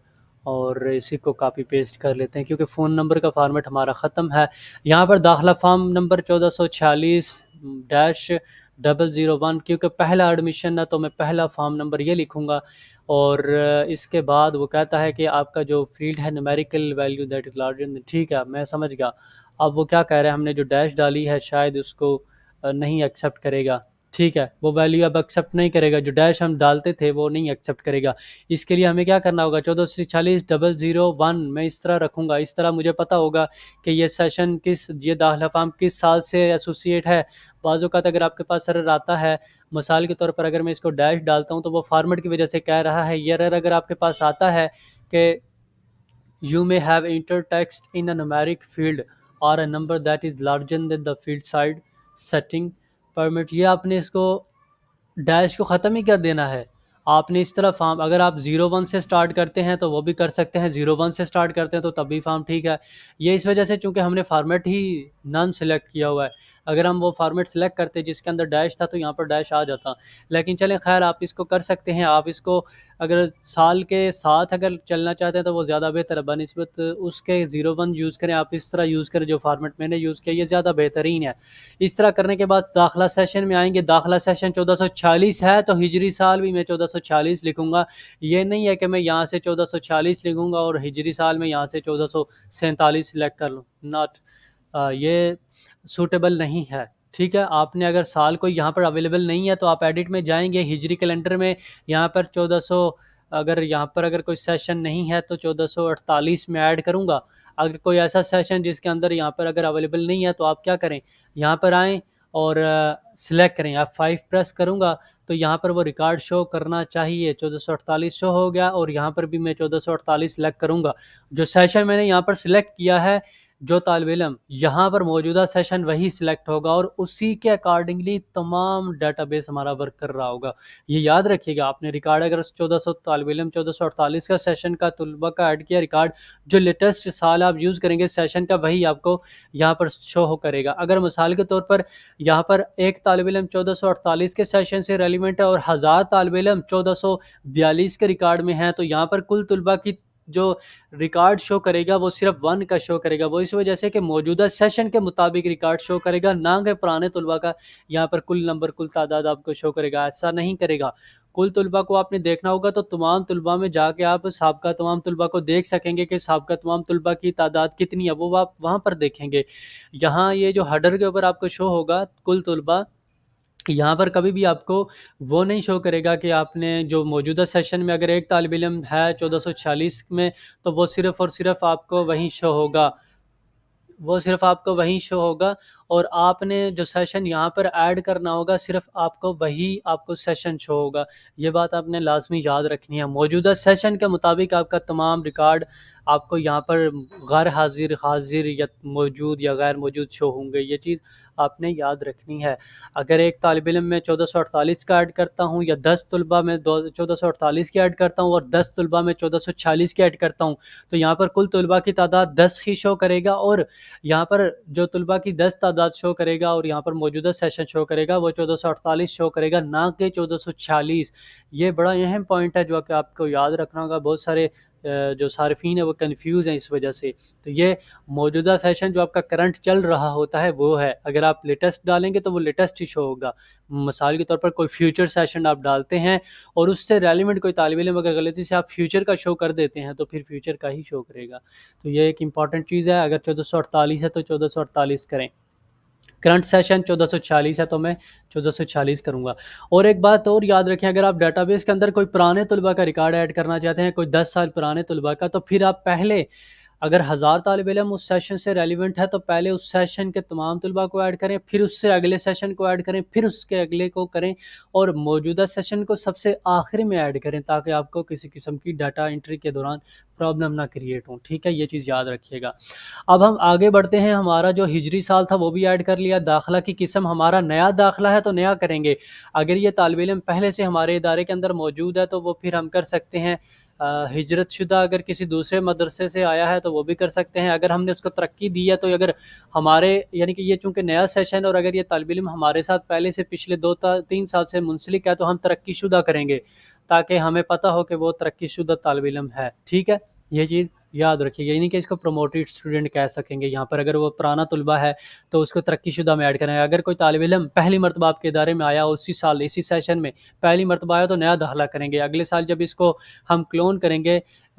اور اسی کو کاپی پیسٹ کر لیتے ہیں کیونکہ فون نمبر کا فارمیٹ ہمارا ختم ہے. یہاں پر داخلہ فارم نمبر 1446-001, کیونکہ پہلا ایڈمیشن ہے تو میں پہلا فارم نمبر یہ لکھوں گا. اور اس کے بعد وہ کہتا ہے کہ آپ کا جو فیلڈ ہے numerical value that is larger, ٹھیک ہے میں سمجھ گیا. اب وہ کیا کہہ رہے ہیں, ہم نے جو ڈیش ڈالی ہے شاید اس کو نہیں ایکسیپٹ کرے گا. ٹھیک ہے، وہ ویلیو اب ایکسیپٹ نہیں کرے گا، جو ڈیش ہم ڈالتے تھے وہ نہیں ایکسیپٹ کرے گا۔ اس کے لیے ہمیں کیا کرنا ہوگا، 1440,001 میں اس طرح رکھوں گا، اس طرح مجھے پتہ ہوگا کہ یہ سیشن یہ داخلہ فارم کس سال سے ایسوسیٹ ہے۔ بعض اوقات اگر آپ کے پاس ایرر آتا ہے، مثال کے طور پر اگر میں اس کو ڈیش ڈالتا ہوں تو وہ فارمیٹ کی وجہ سے کہہ رہا ہے، یہ ایرر اگر آپ کے پاس آتا ہے کہ You may have entered text in a numeric field or a number that is larger than the field side setting permit، یہ آپ نے اس کو ڈیش کو ختم ہی کر دینا ہے۔ آپ نے اس طرح فارم، اگر آپ 01 سے سٹارٹ کرتے ہیں تو وہ بھی کر سکتے ہیں، 01 سے سٹارٹ کرتے ہیں تو تب بھی فارم ٹھیک ہے۔ یہ اس وجہ سے چونکہ ہم نے فارمیٹ ہی نان سلیکٹ کیا ہوا ہے، اگر ہم وہ فارمیٹ سلیکٹ کرتے جس کے اندر ڈیش تھا تو یہاں پر ڈیش آ جاتا، لیکن چلیں خیر آپ اس کو کر سکتے ہیں۔ آپ اس کو اگر سال کے ساتھ اگر چلنا چاہتے ہیں تو وہ زیادہ بہتر ہے، بنسبت اس کے 01 یوز کریں، آپ اس طرح یوز کریں جو فارمیٹ میں نے یوز کیا، یہ زیادہ بہترین ہے۔ اس طرح کرنے کے بعد داخلہ سیشن میں آئیں گے، داخلہ سیشن 1446 ہے تو ہجری سال بھی میں 1446 لکھوں گا، یہ نہیں ہے کہ میں یہاں سے 1446 لکھوں گا اور ہجری سال میں یہاں سے 1447 سلیکٹ کر لوں، ناٹ یہ سوٹیبل نہیں ہے۔ ٹھیک ہے، آپ نے اگر سال کوئی یہاں پر اویلیبل نہیں ہے تو آپ ایڈٹ میں جائیں گے، ہجری کیلنڈر میں یہاں پر 1400، اگر یہاں پر اگر کوئی سیشن نہیں ہے تو 1448 میں ایڈ کروں گا۔ اگر کوئی ایسا سیشن جس کے اندر یہاں پر اگر اویلیبل نہیں ہے تو آپ کیا کریں، یہاں پر آئیں اور سلیکٹ کریں، F5 پریس کروں گا تو یہاں پر وہ ریکارڈ شو کرنا چاہیے، 1448 شو ہو گیا، اور یہاں پر بھی میں 1448 سلیکٹ کروں گا۔ جو سیشن میں نے یہاں پر سلیکٹ کیا ہے، جو طالب علم یہاں پر موجودہ سیشن وہی سلیکٹ ہوگا اور اسی کے اکارڈنگلی تمام ڈیٹا بیس ہمارا ورک کر رہا ہوگا۔ یہ یاد رکھیے گا، آپ نے ریکارڈ اگر 1400 طالب علم 1448 کا سیشن کا طلبہ کا ایڈ کیا ریکارڈ، جو لیٹسٹ سال آپ یوز کریں گے سیشن کا وہی آپ کو یہاں پر شو ہو کرے گا۔ اگر مثال کے طور پر یہاں پر ایک طالب علم 1448 کے سیشن سے ریلیونٹ ہے اور 1000 طالب علم 1442 کے ریکارڈ میں ہیں، تو یہاں پر کل طلبہ کی جو ریکارڈ شو کرے گا وہ صرف 1 کا شو کرے گا، وہ اس وجہ سے کہ موجودہ سیشن کے مطابق ریکارڈ شو کرے گا، نہ کہ پرانے طلبہ کا یہاں پر کل نمبر کل تعداد آپ کو شو کرے گا، ایسا نہیں کرے گا۔ کل طلبہ کو آپ نے دیکھنا ہوگا تو تمام طلبہ میں جا کے آپ سابقہ تمام طلبہ کو دیکھ سکیں گے کہ سابقہ تمام طلبہ کی تعداد کتنی ہے، وہ آپ وہاں پر دیکھیں گے۔ یہاں یہ جو ہیڈر کے اوپر آپ کو شو ہوگا کل طلبہ، یہاں پر کبھی بھی آپ کو وہ نہیں شو کرے گا کہ آپ نے جو موجودہ سیشن میں اگر ایک طالب علم ہے 1446 میں تو وہ صرف اور صرف آپ کو وہیں شو ہوگا، وہ صرف آپ کو وہیں شو ہوگا، اور آپ نے جو سیشن یہاں پر ایڈ کرنا ہوگا صرف آپ کو وہی آپ کو سیشن شو ہوگا۔ یہ بات آپ نے لازمی یاد رکھنی ہے، موجودہ سیشن کے مطابق آپ کا تمام ریکارڈ آپ کو یہاں پر غیر حاضر، حاضر یا موجود یا غیر موجود شو ہوں گے، یہ چیز آپ نے یاد رکھنی ہے۔ اگر ایک طالب علم میں 1448 کا ایڈ کرتا ہوں یا 10 طلبہ میں 1448 کی ایڈ کرتا ہوں اور 10 طلبہ میں 1446 کی ایڈ کرتا ہوں تو یہاں پر کل طلبہ کی تعداد 10 ہی شو کرے گا، اور یہاں پر جو طلبہ کی 10 تعداد شو کرے گا اور یہاں پر موجودہ سیشن شو کرے گا وہ 1448 شو کرے گا، نہ کہ 1446۔ یہ بڑا اہم پوائنٹ ہے جو کہ آپ کو یاد رکھنا ہوگا، بہت سارے جو صارفین ہیں وہ کنفیوز ہیں اس وجہ سے۔ تو یہ موجودہ سیشن جو آپ کا کرنٹ چل رہا ہوتا ہے وہ ہے، اگر آپ لیٹسٹ ڈالیں گے تو وہ لیٹسٹ ہی شو ہوگا۔ مثال کے طور پر کوئی فیوچر سیشن آپ ڈالتے ہیں اور اس سے ریلیونٹ کوئی طالب علم اگر غلطی سے آپ فیوچر کا شو کر دیتے ہیں تو پھر فیوچر کا ہی شو کرے گا۔ تو یہ ایک امپورٹنٹ چیز ہے، اگر 1448 ہے تو 1448 کریں، کرنٹ سیشن 1446 ہے تو میں 1446 کروں گا۔ اور ایک بات اور یاد رکھیں، اگر آپ ڈیٹا بیس کے اندر کوئی پرانے طلبہ کا ریکارڈ ایڈ کرنا چاہتے ہیں، کوئی 10 سال پرانے طلبہ کا، تو پھر آپ پہلے اگر 1000 طالب علم اس سیشن سے ریلیونٹ ہے تو پہلے اس سیشن کے تمام طلبہ کو ایڈ کریں، پھر اس سے اگلے سیشن کو ایڈ کریں، پھر اس کے اگلے کو کریں، اور موجودہ سیشن کو سب سے آخر میں ایڈ کریں تاکہ آپ کو کسی قسم کی ڈیٹا انٹری کے دوران پرابلم نہ کریٹ ہوں۔ ٹھیک ہے، یہ چیز یاد رکھیے گا۔ اب ہم آگے بڑھتے ہیں، ہمارا جو ہجری سال تھا وہ بھی ایڈ کر لیا، داخلہ کی قسم ہمارا نیا داخلہ ہے تو نیا کریں گے۔ اگر یہ طالب علم پہلے سے ہمارے ادارے کے اندر موجود ہے تو وہ پھر ہم کر سکتے ہیں ہجرت شدہ، اگر کسی دوسرے مدرسے سے آیا ہے تو وہ بھی کر سکتے ہیں۔ اگر ہم نے اس کو ترقی دی ہے تو اگر ہمارے یعنی کہ یہ چونکہ نیا سیشن اور اگر یہ طالب علم ہمارے ساتھ پہلے سے پچھلے 2-3 سال سے منسلک ہے تو ہم ترقی شدہ کریں گے تاکہ ہمیں پتہ ہو کہ وہ ترقی شدہ طالب علم ہے۔ ٹھیک ہے، یہ چیز یاد رکھیے گا، یعنی کہ اس کو پروموٹڈ اسٹوڈنٹ کہہ سکیں گے یہاں پر، اگر وہ پرانا طلبہ ہے تو اس کو ترقی شدہ میں ایڈ کریں گے۔ اگر کوئی طالب علم پہلی مرتبہ آپ کے ادارے میں آیا اسی سال اسی سیشن میں پہلی مرتبہ آیا تو نیا داخلہ کریں گے، اگلے سال جب اس کو ہم کلون کریں گے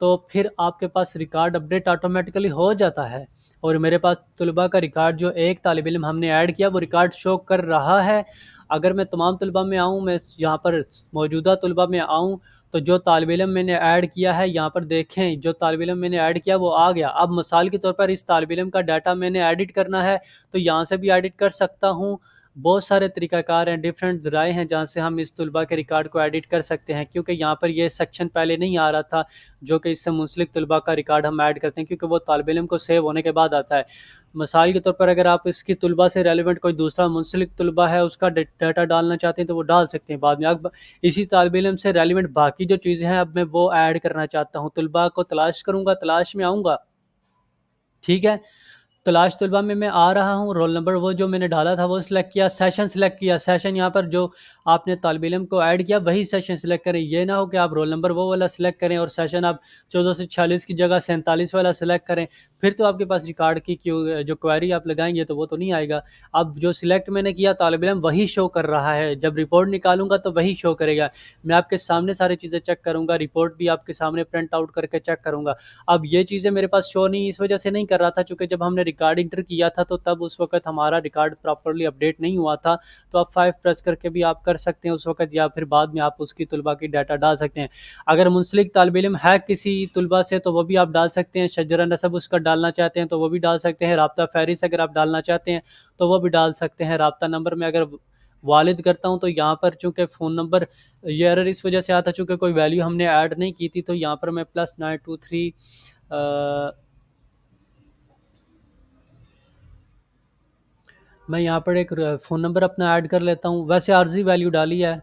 تو پھر آپ کے پاس ریکارڈ اپڈیٹ آٹومیٹیکلی ہو جاتا ہے، اور میرے پاس طلباء کا ریکارڈ جو ایک طالب علم ہم نے ایڈ کیا وہ ریکارڈ شو کر رہا ہے۔ اگر میں تمام طلباء میں آؤں، میں یہاں پر موجودہ طلباء میں آؤں، تو جو طالب علم میں نے ایڈ کیا ہے یہاں پر دیکھیں، جو طالب علم میں نے ایڈ کیا وہ آ گیا۔ اب مثال کے طور پر اس طالب علم کا ڈیٹا میں نے ایڈٹ کرنا ہے تو یہاں سے بھی ایڈٹ کر سکتا ہوں۔ بہت سارے طریقہ کار ہیں، ڈیفرنٹ ذرائع ہیں جہاں سے ہم اس طلباء کے ریکارڈ کو ایڈٹ کر سکتے ہیں، کیونکہ یہاں پر یہ سیکشن پہلے نہیں آ رہا تھا جو کہ اس سے منسلک طلباء کا ریکارڈ ہم ایڈ کرتے ہیں، کیونکہ وہ طالب علم کو سیو ہونے کے بعد آتا ہے۔ مثال کے طور پر اگر آپ اس کی طلباء سے ریلیونٹ کوئی دوسرا منسلک طلباء ہے اس کا ڈیٹا ڈالنا چاہتے ہیں تو وہ ڈال سکتے ہیں بعد میں۔ اب اسی طالب علم سے ریلیونٹ باقی جو چیزیں ہیں اب میں وہ ایڈ کرنا چاہتا ہوں، طلباء کو تلاش کروں گا، تلاش میں آؤں گا، ٹھیک ہے۔ تلاش طلباء میں آ رہا ہوں، رول نمبر وہ جو میں نے ڈالا تھا وہ سلیکٹ کیا، سیشن سلیکٹ کیا، سیشن یہاں پر جو آپ نے طالب علم کو ایڈ کیا وہی سیشن سلیکٹ کریں، یہ نہ ہو کہ آپ رول نمبر وہ والا سلیکٹ کریں اور سیشن آپ 1446 کی جگہ 47 والا سلیکٹ کریں، پھر تو آپ کے پاس ریکارڈ کی جو کوئری آپ لگائیں گے تو وہ تو نہیں آئے گا۔ اب جو سلیکٹ میں نے کیا طالب علم وہی شو کر رہا ہے، جب رپورٹ نکالوں گا تو وہی شو کرے گا۔ میں آپ کے سامنے ساری چیزیں چیک کروں گا، رپورٹ بھی آپ کے سامنے پرنٹ آؤٹ کر کے چیک کروں گا۔ اب یہ چیزیں میرے پاس شو نہیں اس وجہ سے نہیں کر رہا تھا چونکہ جب ہم نے ریکارڈ انٹر کیا تھا تو تب اس وقت ہمارا ریکارڈ پراپرلی اپڈیٹ نہیں ہوا تھا، تو آپ 5 پریس کر کے بھی آپ کر سکتے ہیں اس وقت، یا پھر بعد میں آپ اس کی طلباء کی ڈیٹا ڈال سکتے ہیں۔ اگر منسلک طالب علم ہے کسی طلباء سے تو وہ بھی آپ ڈال سکتے ہیں، شجرہ نسب اس کا ڈالنا چاہتے ہیں تو وہ بھی ڈال سکتے ہیں، رابطہ فہرست اگر آپ ڈالنا چاہتے ہیں تو وہ بھی ڈال سکتے ہیں۔ رابطہ نمبر میں اگر والد کرتا ہوں تو یہاں پر چونکہ فون نمبر یہ ایرر اس وجہ سے آتا چونکہ کوئی ویلیو ہم نے ایڈ نہیں کی تھی، تو یہاں پر میں +923 میں یہاں پر ایک فون نمبر اپنا ایڈ کر لیتا ہوں، ویسے عارضی ویلیو ڈالی ہے،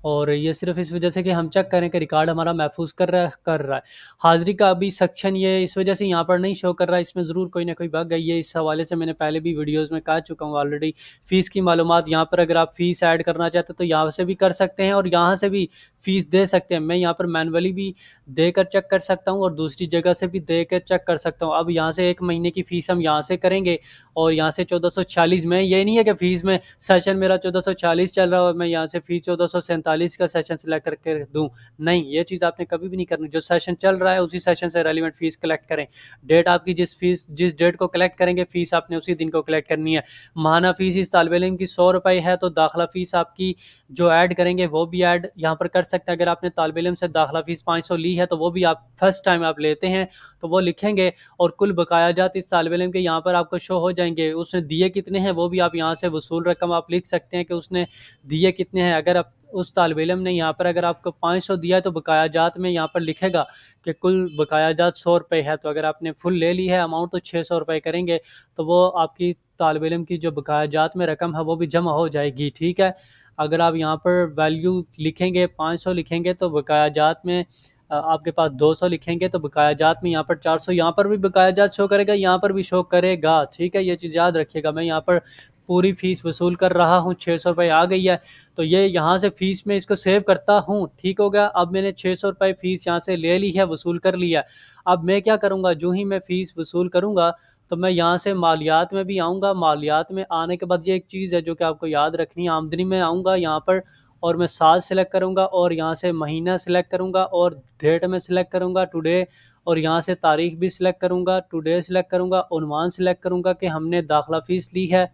اور یہ صرف اس وجہ سے کہ ہم چیک کریں کہ ریکارڈ ہمارا محفوظ کر رہا ہے۔ حاضری کا ابھی سیکشن یہ اس وجہ سے یہاں پر نہیں شو کر رہا، اس میں ضرور کوئی نہ کوئی بگ ہے، یہ اس حوالے سے میں نے پہلے بھی ویڈیوز میں کہہ چکا ہوں آلریڈی۔ فیس کی معلومات یہاں پر اگر آپ فیس ایڈ کرنا چاہتے ہیں تو یہاں سے بھی کر سکتے ہیں اور یہاں سے بھی فیس دے سکتے ہیں، میں یہاں پر مینولی بھی دے کر چیک کر سکتا ہوں اور دوسری جگہ سے بھی دے کر چیک کر سکتا ہوں۔ اب یہاں سے 1 مہینے کی فیس ہم یہاں سے کریں گے اور یہاں سے 1446 میں یہ نہیں ہے کہ فیس میں سیشن میرا 1446 چل رہا ہے اور میں یہاں سے فیس 1447 کا سیشن سلیکٹ کر کے دوں، نہیں، یہ چیز آپ نے کبھی بھی نہیں کرنی۔ جو سیشن چل رہا ہے اسی سیشن سے ریلیونٹ فیس کلیکٹ کریں، ڈیٹ آپ کی جس ڈیٹ کو کلیکٹ کریں گے فیس آپ نے اسی دن کو کلیکٹ کرنی ہے۔ ماہانہ فیس اس طالب علم کی 100 روپے ہے تو داخلہ فیس آپ کی جو ایڈ کریں گے وہ بھی ایڈ یہاں پر کر سکتے ہیں۔ اگر آپ نے طالب علم سے داخلہ فیس 500 لی ہے تو وہ بھی آپ فرسٹ ٹائم آپ لیتے ہیں تو وہ لکھیں گے، اور کل بقایا جات اس طالب علم کے یہاں پر آپ کو شو ہو جائیں گے، اس نے دیے کتنے ہیں وہ بھی آپ یہاں سے وصول رقم آپ لکھ سکتے ہیں کہ اس نے دیے کتنے ہیں۔ اگر آپ اس طالب علم نے یہاں پر اگر آپ کو 500 دیا ہے تو بقایا جات میں یہاں پر لکھے گا کہ کل بقایا جات 100 روپے ہے، تو اگر آپ نے فل لے لی ہے اماؤنٹ تو 600 روپے کریں گے تو وہ آپ کی طالب علم کی جو بقایا جات میں رقم ہے وہ بھی جمع ہو جائے گی، ٹھیک ہے۔ اگر آپ یہاں پر ویلیو لکھیں گے 500 لکھیں گے تو بقایا جات میں آپ کے پاس 200 لکھیں گے تو بقایا جات میں یہاں پر 400 یہاں پر بھی بقایا جات شو کرے گا، یہاں پر بھی شو کرے گا، ٹھیک ہے۔ یہ چیز یاد رکھیے گا، میں یہاں پر پوری فیس وصول کر رہا ہوں، 600 روپے آ گئی ہے تو یہ یہاں سے فیس میں اس کو سیو کرتا ہوں، ٹھیک ہو گیا۔ اب میں نے 600 روپے فیس یہاں سے لے لی ہے، وصول کر لیا۔ اب میں کیا کروں گا، جو ہی میں فیس وصول کروں گا تو میں یہاں سے مالیات میں بھی آؤں گا، مالیات میں آنے کے بعد یہ ایک چیز ہے جو کہ آپ کو یاد رکھنی ہے، آمدنی میں آؤں گا یہاں پر اور میں سال سلیکٹ کروں گا اور یہاں سے مہینہ سلیکٹ کروں گا اور ڈیٹ میں سلیکٹ کروں گا ٹوڈے، اور یہاں سے تاریخ بھی سلیکٹ کروں گا، ٹوڈے سلیکٹ کروں گا، عنوان سلیکٹ کروں گا کہ ہم نے داخلہ فیس لی ہے۔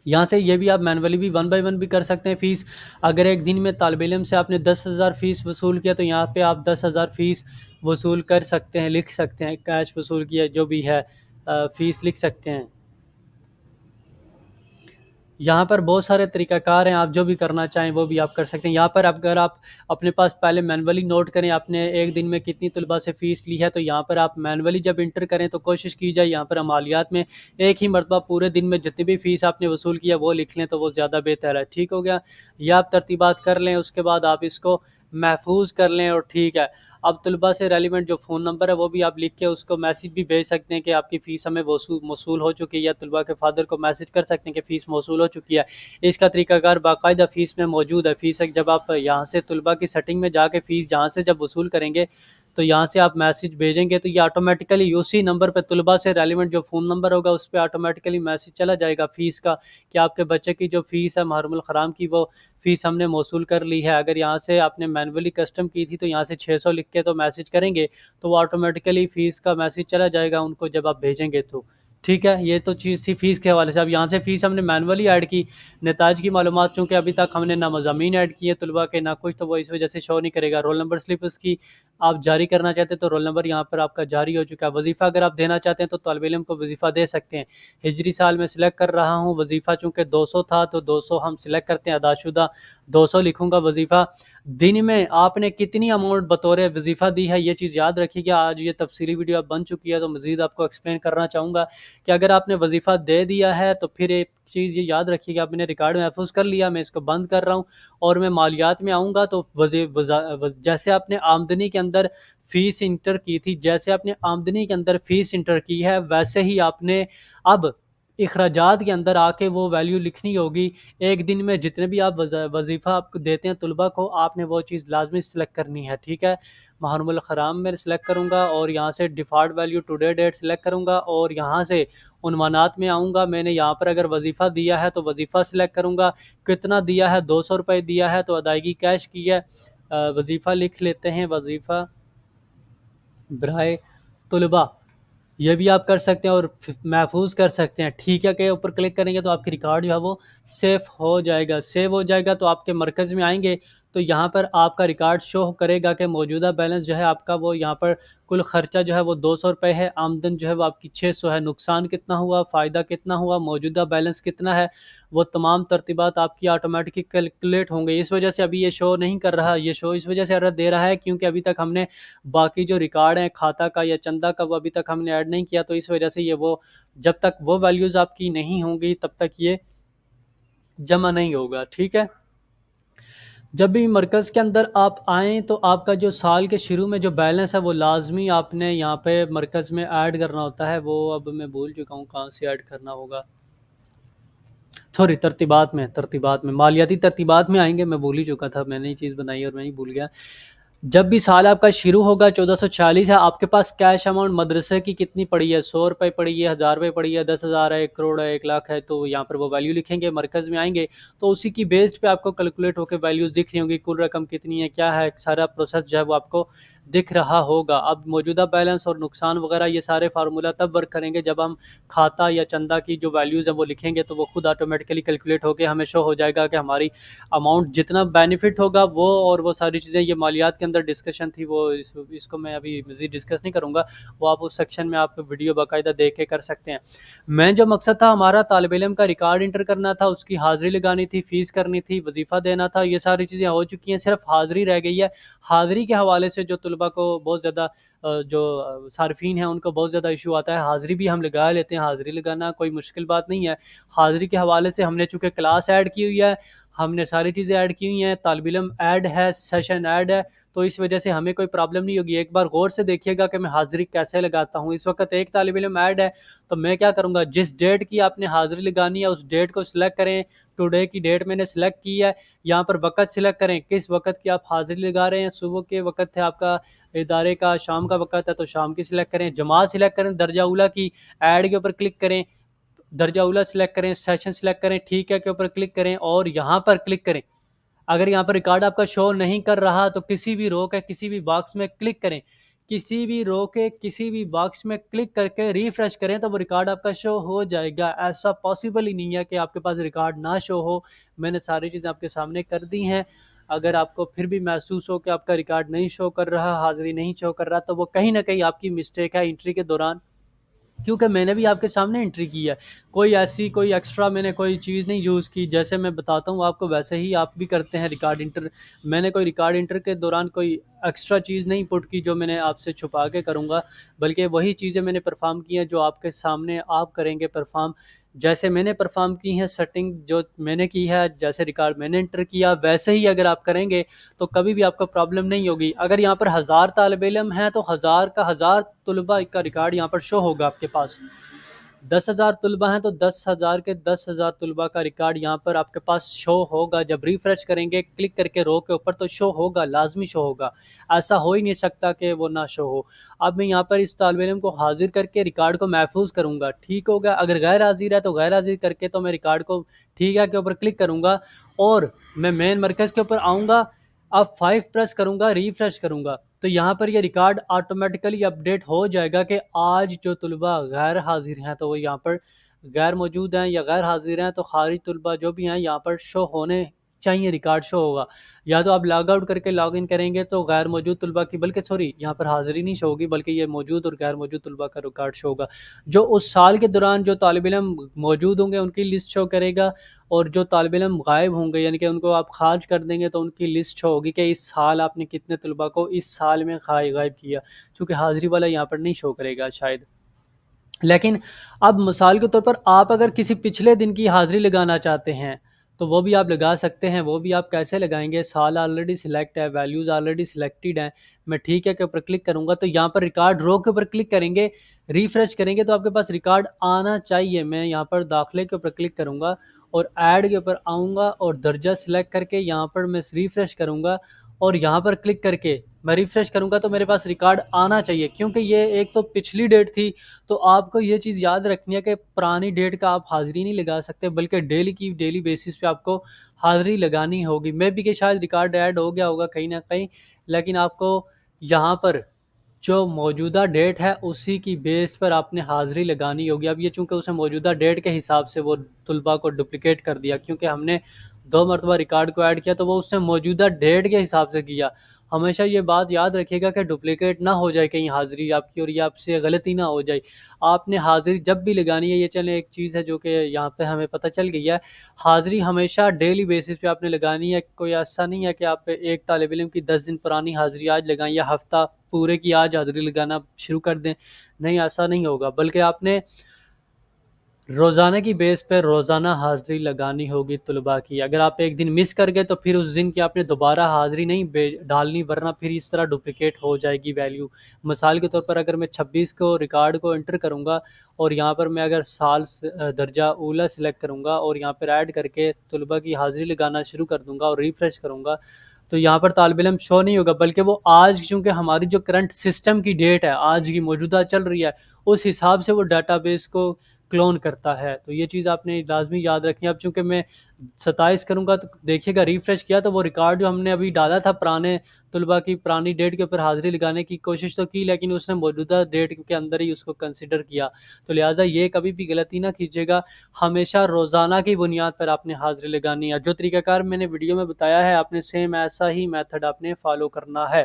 یہاں سے یہ بھی آپ مینولی بھی 1 بائی 1 بھی کر سکتے ہیں فیس۔ اگر ایک دن میں طالب علم سے آپ نے 10,000 فیس وصول کیا تو یہاں پہ آپ 10,000 فیس وصول کر سکتے ہیں، لکھ سکتے ہیں، کیش وصول کیا جو بھی ہے فیس لکھ سکتے ہیں۔ یہاں پر بہت سارے طریقہ کار ہیں، آپ جو بھی کرنا چاہیں وہ بھی آپ کر سکتے ہیں۔ یہاں پر اگر آپ اپنے پاس پہلے مینولی نوٹ کریں آپ نے ایک دن میں کتنی طلباء سے فیس لی ہے، تو یہاں پر آپ مینولی جب انٹر کریں تو کوشش کی جائے یہاں پر عمالیات میں ایک ہی مرتبہ پورے دن میں جتنی بھی فیس آپ نے وصول کیا وہ لکھ لیں تو وہ زیادہ بہتر ہے، ٹھیک ہو گیا۔ یہ آپ ترتیبات کر لیں، اس کے بعد آپ اس کو محفوظ کر لیں اور ٹھیک ہے۔ اب طلباء سے ریلیونٹ جو فون نمبر ہے وہ بھی آپ لکھ کے اس کو میسیج بھی بھیج سکتے ہیں کہ آپ کی فیس ہمیں موصول ہو چکی ہے، یا طلباء کے فادر کو میسیج کر سکتے ہیں کہ فیس موصول ہو چکی ہے۔ اس کا طریقہ کار باقاعدہ فیس میں موجود ہے۔ فیس جب آپ یہاں سے طلباء کی سیٹنگ میں جا کے فیس جہاں سے جب وصول کریں گے تو یہاں سے آپ میسیج بھیجیں گے تو یہ آٹومیٹیکلی اسی نمبر پہ طلباء سے ریلیونٹ جو فون نمبر ہوگا اس پہ آٹومیٹیکلی میسیج چلا جائے گا فیس کا، کہ آپ کے بچے کی جو فیس ہے محرم الحرام کی وہ فیس ہم نے موصول کر لی ہے۔ اگر یہاں سے آپ نے مینولی کسٹم کی تھی تو یہاں سے 600 لکھ کے تو میسیج کریں گے تو وہ آٹومیٹیکلی فیس کا میسیج چلا جائے گا ان کو جب آپ بھیجیں گے تو ٹھیک ہے۔ یہ تو چیز تھی فیس کے حوالے سے۔ اب یہاں سے فیس ہم نے مینولی ایڈ کی، نتائج کی معلومات چونکہ ابھی تک ہم نے نہ مضامین ایڈ کیے طلباء کے نہ کچھ، تو وہ اس وجہ سے شو نہیں کرے گا۔ رول نمبر سلپ اس کی آپ جاری کرنا چاہتے ہیں تو رول نمبر یہاں پر آپ کا جاری ہو چکا ہے۔ وظیفہ اگر آپ دینا چاہتے ہیں تو طالب علم کو وظیفہ دے سکتے ہیں۔ ہجری سال میں سلیکٹ کر رہا ہوں، وظیفہ چونکہ 200 تھا تو 200 ہم سلیکٹ کرتے ہیں، ادا شدہ 200 لکھوں گا۔ وظیفہ دن میں آپ نے کتنی اماؤنٹ بطور وظیفہ دی ہے یہ چیز یاد رکھیے گا۔ آج یہ تفصیلی ویڈیو اب بن چکی ہے تو مزید آپ کو ایکسپلین کرنا چاہوں گا کہ اگر آپ نے وظیفہ دے دیا ہے تو پھر ایک چیز یہ یاد رکھیے گا، آپ نے ریکارڈ محفوظ کر لیا، میں اس کو بند کر رہا ہوں اور میں مالیات میں آؤں گا تو جیسے آپ نے آمدنی کے اندر فیس انٹر کی تھی، جیسے آپ نے آمدنی کے اندر فیس انٹر کی ہے ویسے ہی آپ نے اب اخراجات کے اندر آ کے وہ ویلیو لکھنی ہوگی۔ ایک دن میں جتنے بھی آپ وظیفہ آپ کو دیتے ہیں طلباء کو، آپ نے وہ چیز لازمی سلیکٹ کرنی ہے، ٹھیک ہے۔ محرم الحرام میں سلیکٹ کروں گا اور یہاں سے default value today date select کروں گا اور یہاں سے عنوانات میں آؤں گا۔ میں نے یہاں پر اگر وظیفہ دیا ہے تو وظیفہ سلیکٹ کروں گا، کتنا دیا ہے 200 روپے دیا ہے تو ادائیگی کیش کی ہے۔ وظیفہ لکھ لیتے ہیں، وظیفہ برائے طلباء، یہ بھی آپ کر سکتے ہیں اور محفوظ کر سکتے ہیں، ٹھیک ہے۔ کہ اوپر کلک کریں گے تو آپ کی ریکارڈ جو ہے وہ سیف ہو جائے گا، سیو ہو جائے گا تو آپ کے مرکز میں آئیں گے تو یہاں پر آپ کا ریکارڈ شو کرے گا کہ موجودہ بیلنس جو ہے آپ کا وہ یہاں پر کل خرچہ جو ہے وہ 200 روپے ہے، آمدن جو ہے وہ آپ کی 600 ہے، نقصان کتنا ہوا، فائدہ کتنا ہوا، موجودہ بیلنس کتنا ہے، وہ تمام ترتیبات آپ کی آٹومیٹک کیلکولیٹ ہوں گے۔ اس وجہ سے ابھی یہ شو نہیں کر رہا، یہ شو اس وجہ سے ایرر دے رہا ہے کیونکہ ابھی تک ہم نے باقی جو ریکارڈ ہیں کھاتہ کا یا چندہ کا وہ ابھی تک ہم نے ایڈ نہیں کیا، تو اس وجہ سے یہ وہ جب تک وہ ویلیوز آپ کی نہیں ہوں گی تب تک یہ جمع نہیں ہوگا، ٹھیک ہے۔ جب بھی مرکز کے اندر آپ آئیں تو آپ کا جو سال کے شروع میں جو بیلنس ہے وہ لازمی آپ نے یہاں پہ مرکز میں ایڈ کرنا ہوتا ہے۔ وہ اب میں بھول چکا ہوں کہاں سے ایڈ کرنا ہوگا، سوری ترتیبات میں مالیاتی ترتیبات میں آئیں گے، میں بھول ہی چکا تھا، میں نے یہ چیز بنائی اور میں ہی بھول گیا۔ جب بھی سال آپ کا شروع ہوگا 1446 ہے، آپ کے پاس کیش اماؤنٹ مدرسے کی کتنی پڑی ہے، 100 روپے پڑی ہے، 1000 روپے پڑی ہے، 10,000 ہے، 1 کروڑ ہے، 1 لاکھ ہے، تو یہاں پر وہ ویلیو لکھیں گے، مرکز میں آئیں گے تو اسی کی بیسڈ پہ آپ کو کیلکولیٹ ہو کے ویلیوز دکھ رہی ہوں گی، کل رقم کتنی ہے، کیا ہے، سارا پروسیس جو ہے وہ آپ کو دکھ رہا ہوگا۔ اب موجودہ بیلنس اور نقصان وغیرہ یہ سارے فارمولہ تب ورک کریں گے جب ہم کھاتہ یا چندہ کی جو ویلیوز ہیں وہ لکھیں گے تو وہ خود آٹومیٹکلی کیلکولیٹ ہو کے ہمیں شو ہو جائے گا کہ ہماری اماؤنٹ جتنا بینیفٹ ہوگا وہ اور وہ ساری چیزیں، یہ مالیات کے اندر ڈسکشن تھی، وہ اس کو میں ابھی مزید ڈسکس نہیں کروں گا، وہ آپ اس سیکشن میں آپ ویڈیو باقاعدہ دیکھ کے کر سکتے ہیں۔ میں جو مقصد تھا ہمارا طالب علم کا ریکارڈ انٹر کرنا تھا، اس کی حاضری لگانی تھی، فیس کرنی تھی، وظیفہ دینا تھا، یہ ساری چیزیں ہو چکی ہیں، صرف حاضری رہ گئی ہے۔ حاضری کے حوالے سے جو طلباء کو بہت زیادہ جو صارفین ہیں ان کو بہت زیادہ ایشو آتا ہے، حاضری بھی ہم لگا لیتے ہیں، حاضری لگانا کوئی مشکل بات نہیں ہے۔ حاضری کے حوالے سے ہم نے چونکہ کلاس ایڈ کی ہوئی ہے، ہم نے ساری چیزیں ایڈ کی ہوئی ہیں، طالب علم ایڈ ہے، سیشن ایڈ ہے، تو اس وجہ سے ہمیں کوئی پرابلم نہیں ہوگی۔ ایک بار غور سے دیکھیے گا کہ میں حاضری کیسے لگاتا ہوں۔ اس وقت ایک طالب علم ایڈ ہے تو میں کیا کروں گا، جس ڈیٹ کی آپ نے حاضری لگانی ہے اس ڈیٹ کو سلیکٹ کریں، ٹوڈے کی ڈیٹ میں نے سلیکٹ کی ہے، یہاں پر وقت سلیکٹ کریں، کس وقت کی آپ حاضری لگا رہے ہیں، صبح کے وقت ہے آپ کا ادارے کا، شام کا وقت ہے تو شام کی سلیکٹ کریں، جماعت سلیکٹ کریں، درجہ اولیٰ کی ایڈ کے اوپر کلک کریں، درجہ اولیٰ سلیکٹ کریں، سیشن سلیکٹ کریں، ٹھیک ہے کے اوپر کلک کریں اور یہاں پر کلک کریں۔ اگر یہاں پر ریکارڈ آپ کا شو نہیں کر رہا تو کسی بھی رو کے کسی بھی باکس میں کلک کریں، کسی بھی رو کے کسی بھی باکس میں کلک کر کے ریفریش کریں تو وہ ریکارڈ آپ کا شو ہو جائے گا۔ ایسا پاسبل ہی نہیں ہے کہ آپ کے پاس ریکارڈ نہ شو ہو، میں نے ساری چیزیں آپ کے سامنے کر دی ہیں۔ اگر آپ کو پھر بھی محسوس ہو کہ آپ کا ریکارڈ نہیں شو کر رہا، حاضری نہیں شو کر رہا، تو وہ کہیں نہ کہیں آپ کی مسٹیک ہے انٹری کے دوران، کیونکہ میں نے بھی آپ کے سامنے انٹری کی ہے، کوئی ایسی کوئی ایکسٹرا میں نے کوئی چیز نہیں یوز کی، جیسے میں بتاتا ہوں آپ کو ویسے ہی آپ بھی کرتے ہیں ریکارڈ انٹر۔ میں نے کوئی ریکارڈ انٹر کے دوران کوئی ایکسٹرا چیز نہیں پٹ کی جو میں نے آپ سے چھپا کے کروں گا، بلکہ وہی چیزیں میں نے پرفارم کی ہیں جو آپ کے سامنے آپ کریں گے پرفارم، جیسے میں نے پرفارم کی ہیں، سیٹنگ جو میں نے کی ہے، جیسے ریکارڈ میں نے انٹر کیا ویسے ہی اگر آپ کریں گے تو کبھی بھی آپ کو پرابلم نہیں ہوگی۔ اگر یہاں پر 1000 طالب علم ہیں تو 1000 کا 1000 طلباء کا ریکارڈ یہاں پر شو ہوگا آپ کے پاس۔ 10,000 طلبہ ہیں تو 10,000 کے 10,000 طلبہ کا ریکارڈ یہاں پر آپ کے پاس شو ہوگا. جب ریفریش کریں گے کلک کر کے رو کے اوپر تو شو ہوگا, لازمی شو ہوگا, ایسا ہو ہی نہیں سکتا کہ وہ نہ شو ہو. اب میں یہاں پر اس طالب علم کو حاضر کر کے ریکارڈ کو محفوظ کروں گا, ٹھیک ہوگا. اگر غیر حاضر ہے تو غیر حاضر کر کے تو میں ریکارڈ کو ٹھیک ہے کے اوپر کلک کروں گا اور میں مین مرکز کے اوپر آؤں گا. اب 5 پریس کروں گا, ریفریش کروں گا تو یہاں پر یہ ریکارڈ آٹومیٹیکلی اپڈیٹ ہو جائے گا کہ آج جو طلبہ غیر حاضر ہیں تو وہ یہاں پر غیر موجود ہیں یا غیر حاضر ہیں, تو خارج طلبہ جو بھی ہیں یہاں پر شو ہونے چاہیے, ریکارڈ شو ہوگا. یا تو آپ لاگ آؤٹ کر کے لاگ ان کریں گے تو غیر موجود طلبہ کی, بلکہ سوری یہاں پر حاضری نہیں شو ہوگی بلکہ یہ موجود اور غیر موجود طلبہ کا ریکارڈ شو ہوگا. جو اس سال کے دوران جو طالب علم موجود ہوں گے ان کی لسٹ شو کرے گا, اور جو طالب علم غائب ہوں گے یعنی کہ ان کو آپ خارج کر دیں گے تو ان کی لسٹ شو ہوگی کہ اس سال آپ نے کتنے طلبہ کو اس سال میں غائب کیا, چونکہ حاضری والا یہاں پر نہیں شو کرے گا شاید. لیکن اب مثال کے طور پر آپ اگر کسی پچھلے دن کی حاضری لگانا چاہتے ہیں تو وہ بھی آپ لگا سکتے ہیں. وہ بھی آپ کیسے لگائیں گے؟ سال آلریڈی سلیکٹ ہے, ویلیوز آلریڈی سلیکٹڈ ہیں, میں ٹھیک ہے کے اوپر کلک کروں گا تو یہاں پر ریکارڈ رو کے اوپر کلک کریں گے, ریفریش کریں گے تو آپ کے پاس ریکارڈ آنا چاہیے. میں یہاں پر داخلے کے اوپر کلک کروں گا اور ایڈ کے اوپر آؤں گا اور درجہ سلیکٹ کر کے یہاں پر میں ریفریش کروں گا اور یہاں پر کلک کر کے میں ریفریش کروں گا تو میرے پاس ریکارڈ آنا چاہیے. کیونکہ یہ ایک تو پچھلی ڈیٹ تھی تو آپ کو یہ چیز یاد رکھنی ہے کہ پرانی ڈیٹ کا آپ حاضری نہیں لگا سکتے بلکہ ڈیلی بیسس پہ آپ کو حاضری لگانی ہوگی. میں بھی کہ شاید ریکارڈ ایڈ ہو گیا ہوگا کہیں نہ کہیں, لیکن آپ کو یہاں پر جو موجودہ ڈیٹ ہے اسی کی بیس پر آپ نے حاضری لگانی ہوگی. اب یہ چونکہ اسے موجودہ ڈیٹ کے حساب سے وہ طلباء کو ڈپلیکیٹ کر دیا, کیونکہ ہم نے 2 مرتبہ ریکارڈ کو ایڈ کیا تو وہ اس نے موجودہ ڈیٹ کے حساب سے کیا. ہمیشہ یہ بات یاد رکھیے گا کہ ڈپلیکیٹ نہ ہو جائے کہیں حاضری آپ کی اور یہ آپ سے غلطی نہ ہو جائے. آپ نے حاضری جب بھی لگانی ہے, یہ چلیں ایک چیز ہے جو کہ یہاں پہ ہمیں پتہ چل گئی ہے, حاضری ہمیشہ ڈیلی بیسس پہ آپ نے لگانی ہے. کوئی ایسا نہیں ہے کہ آپ ایک طالب علم کی 10 دن پرانی حاضری آج لگائیں یا ہفتہ پورے کی آج حاضری لگانا شروع کر دیں. نہیں, ایسا نہیں ہوگا, بلکہ آپ نے روزانہ کی بیس پہ روزانہ حاضری لگانی ہوگی طلباء کی. اگر آپ ایک دن مس کر گئے تو پھر اس دن کی آپ نے دوبارہ حاضری نہیں ڈالنی, ورنہ پھر اس طرح ڈپلیکیٹ ہو جائے گی ویلیو. مثال کے طور پر اگر میں 26 کو ریکارڈ کو انٹر کروں گا اور یہاں پر میں اگر سال درجہ اولا سلیکٹ کروں گا اور یہاں پر ایڈ کر کے طلباء کی حاضری لگانا شروع کر دوں گا اور ریفریش کروں گا تو یہاں پر طالب علم شو نہیں ہوگا, بلکہ وہ آج چونکہ ہماری جو کرنٹ سسٹم کی ڈیٹ ہے آج کی موجودہ چل رہی ہے اس حساب سے وہ ڈیٹا بیس کو کلون کرتا ہے. تو یہ چیز آپ نے لازمی یاد رکھنی ہے. اب چونکہ میں 27 کروں گا تو دیکھیے گا ریفریش کیا تو وہ ریکارڈ جو ہم نے ابھی ڈالا تھا پرانے طلباء کی پرانی ڈیٹ کے اوپر حاضری لگانے کی کوشش تو کی, لیکن اس نے موجودہ ڈیٹ کے اندر ہی اس کو کنسیڈر کیا. تو لہٰذا یہ کبھی بھی غلطی نہ کیجیے گا, ہمیشہ روزانہ کی بنیاد پر آپ نے حاضری لگانی ہے. جو طریقہ کار میں نے ویڈیو میں بتایا ہے آپ نے سیم ایسا ہی میتھڈ آپ نے فالو کرنا ہے.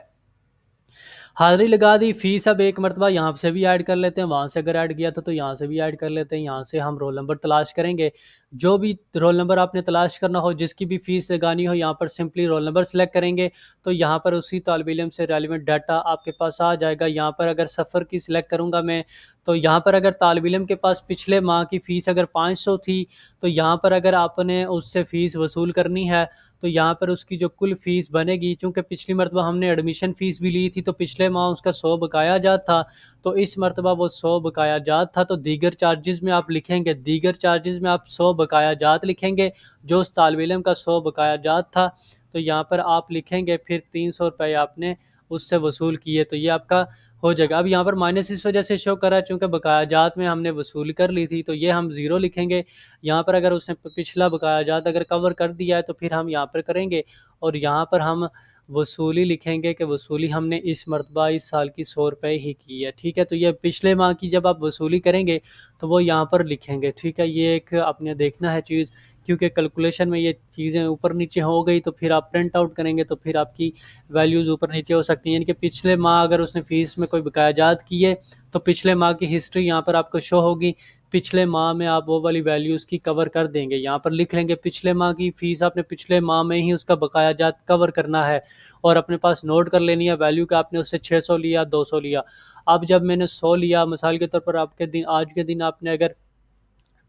حاضری لگا دی, فیس اب ایک مرتبہ یہاں سے بھی ایڈ کر لیتے ہیں, وہاں سے اگر ایڈ کیا تھا تو یہاں سے بھی ایڈ کر لیتے ہیں. یہاں سے ہم رول نمبر تلاش کریں گے, جو بھی رول نمبر آپ نے تلاش کرنا ہو, جس کی بھی فیس لگانی ہو, یہاں پر سمپلی رول نمبر سلیکٹ کریں گے تو یہاں پر اسی طالب علم سے ریلیونٹ ڈاٹا آپ کے پاس آ جائے گا. یہاں پر اگر سفر کی سلیکٹ کروں گا میں تو یہاں پر اگر طالب علم کے پاس پچھلے ماہ کی فیس اگر 500 تھی تو یہاں پر اگر آپ نے اس سے فیس وصول کرنی ہے تو یہاں پر اس کی جو کل فیس بنے گی, چونکہ پچھلی مرتبہ ہم نے ایڈمیشن فیس بھی لی تھی تو پچھلے ماہ اس کا 100 بقایا جات تھا, تو اس مرتبہ وہ 100 بقایا جات تھا تو دیگر چارجز میں آپ لکھیں گے, دیگر چارجز میں آپ 100 بقایا جات لکھیں گے جو اس طالب علم کا 100 بقایا جات تھا, تو یہاں پر آپ لکھیں گے پھر 300 روپے آپ نے اس سے وصول کیے تو یہ آپ کا ہو جائے گا. اب یہاں پر مائنس اس وجہ سے شو کر رہا ہے چونکہ بقایا جات میں ہم نے وصول کر لی تھی تو یہ ہم 0 لکھیں گے. یہاں پر اگر اس نے پچھلا بقایا جات اگر کور کر دیا ہے تو پھر ہم یہاں پر کریں گے اور یہاں پر ہم وصولی لکھیں گے کہ وصولی ہم نے اس مرتبہ اس سال کی 100 روپے ہی کی ہے. ٹھیک ہے, تو یہ پچھلے ماہ کی جب آپ وصولی کریں گے تو وہ یہاں پر لکھیں گے. ٹھیک ہے, یہ ایک آپ نے دیکھنا ہے چیز, کیونکہ کیلکولیشن میں یہ چیزیں اوپر نیچے ہو گئی تو پھر آپ پرنٹ آؤٹ کریں گے تو پھر آپ کی ویلیوز اوپر نیچے ہو سکتی ہیں. یعنی کہ پچھلے ماہ اگر اس نے فیس میں کوئی بقایا جات کی ہے تو پچھلے ماہ کی ہسٹری یہاں پر آپ کو شو ہوگی, پچھلے ماہ میں آپ وہ والی ویلیوز کی کور کر دیں گے. یہاں پر لکھ لیں گے پچھلے ماہ کی فیس آپ نے پچھلے ماہ میں ہی اس کا بقایا جات کور کرنا ہے اور اپنے پاس نوٹ کر لینی ہے ویلیو کہ آپ نے اس سے 600 لیا 200 لیا. اب جب میں نے 100 لیا, مثال کے طور پر آپ کے دن آج کے دن آپ نے اگر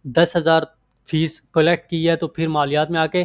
10,000 فیس کلیکٹ کی ہے تو پھر مالیات میں آ کے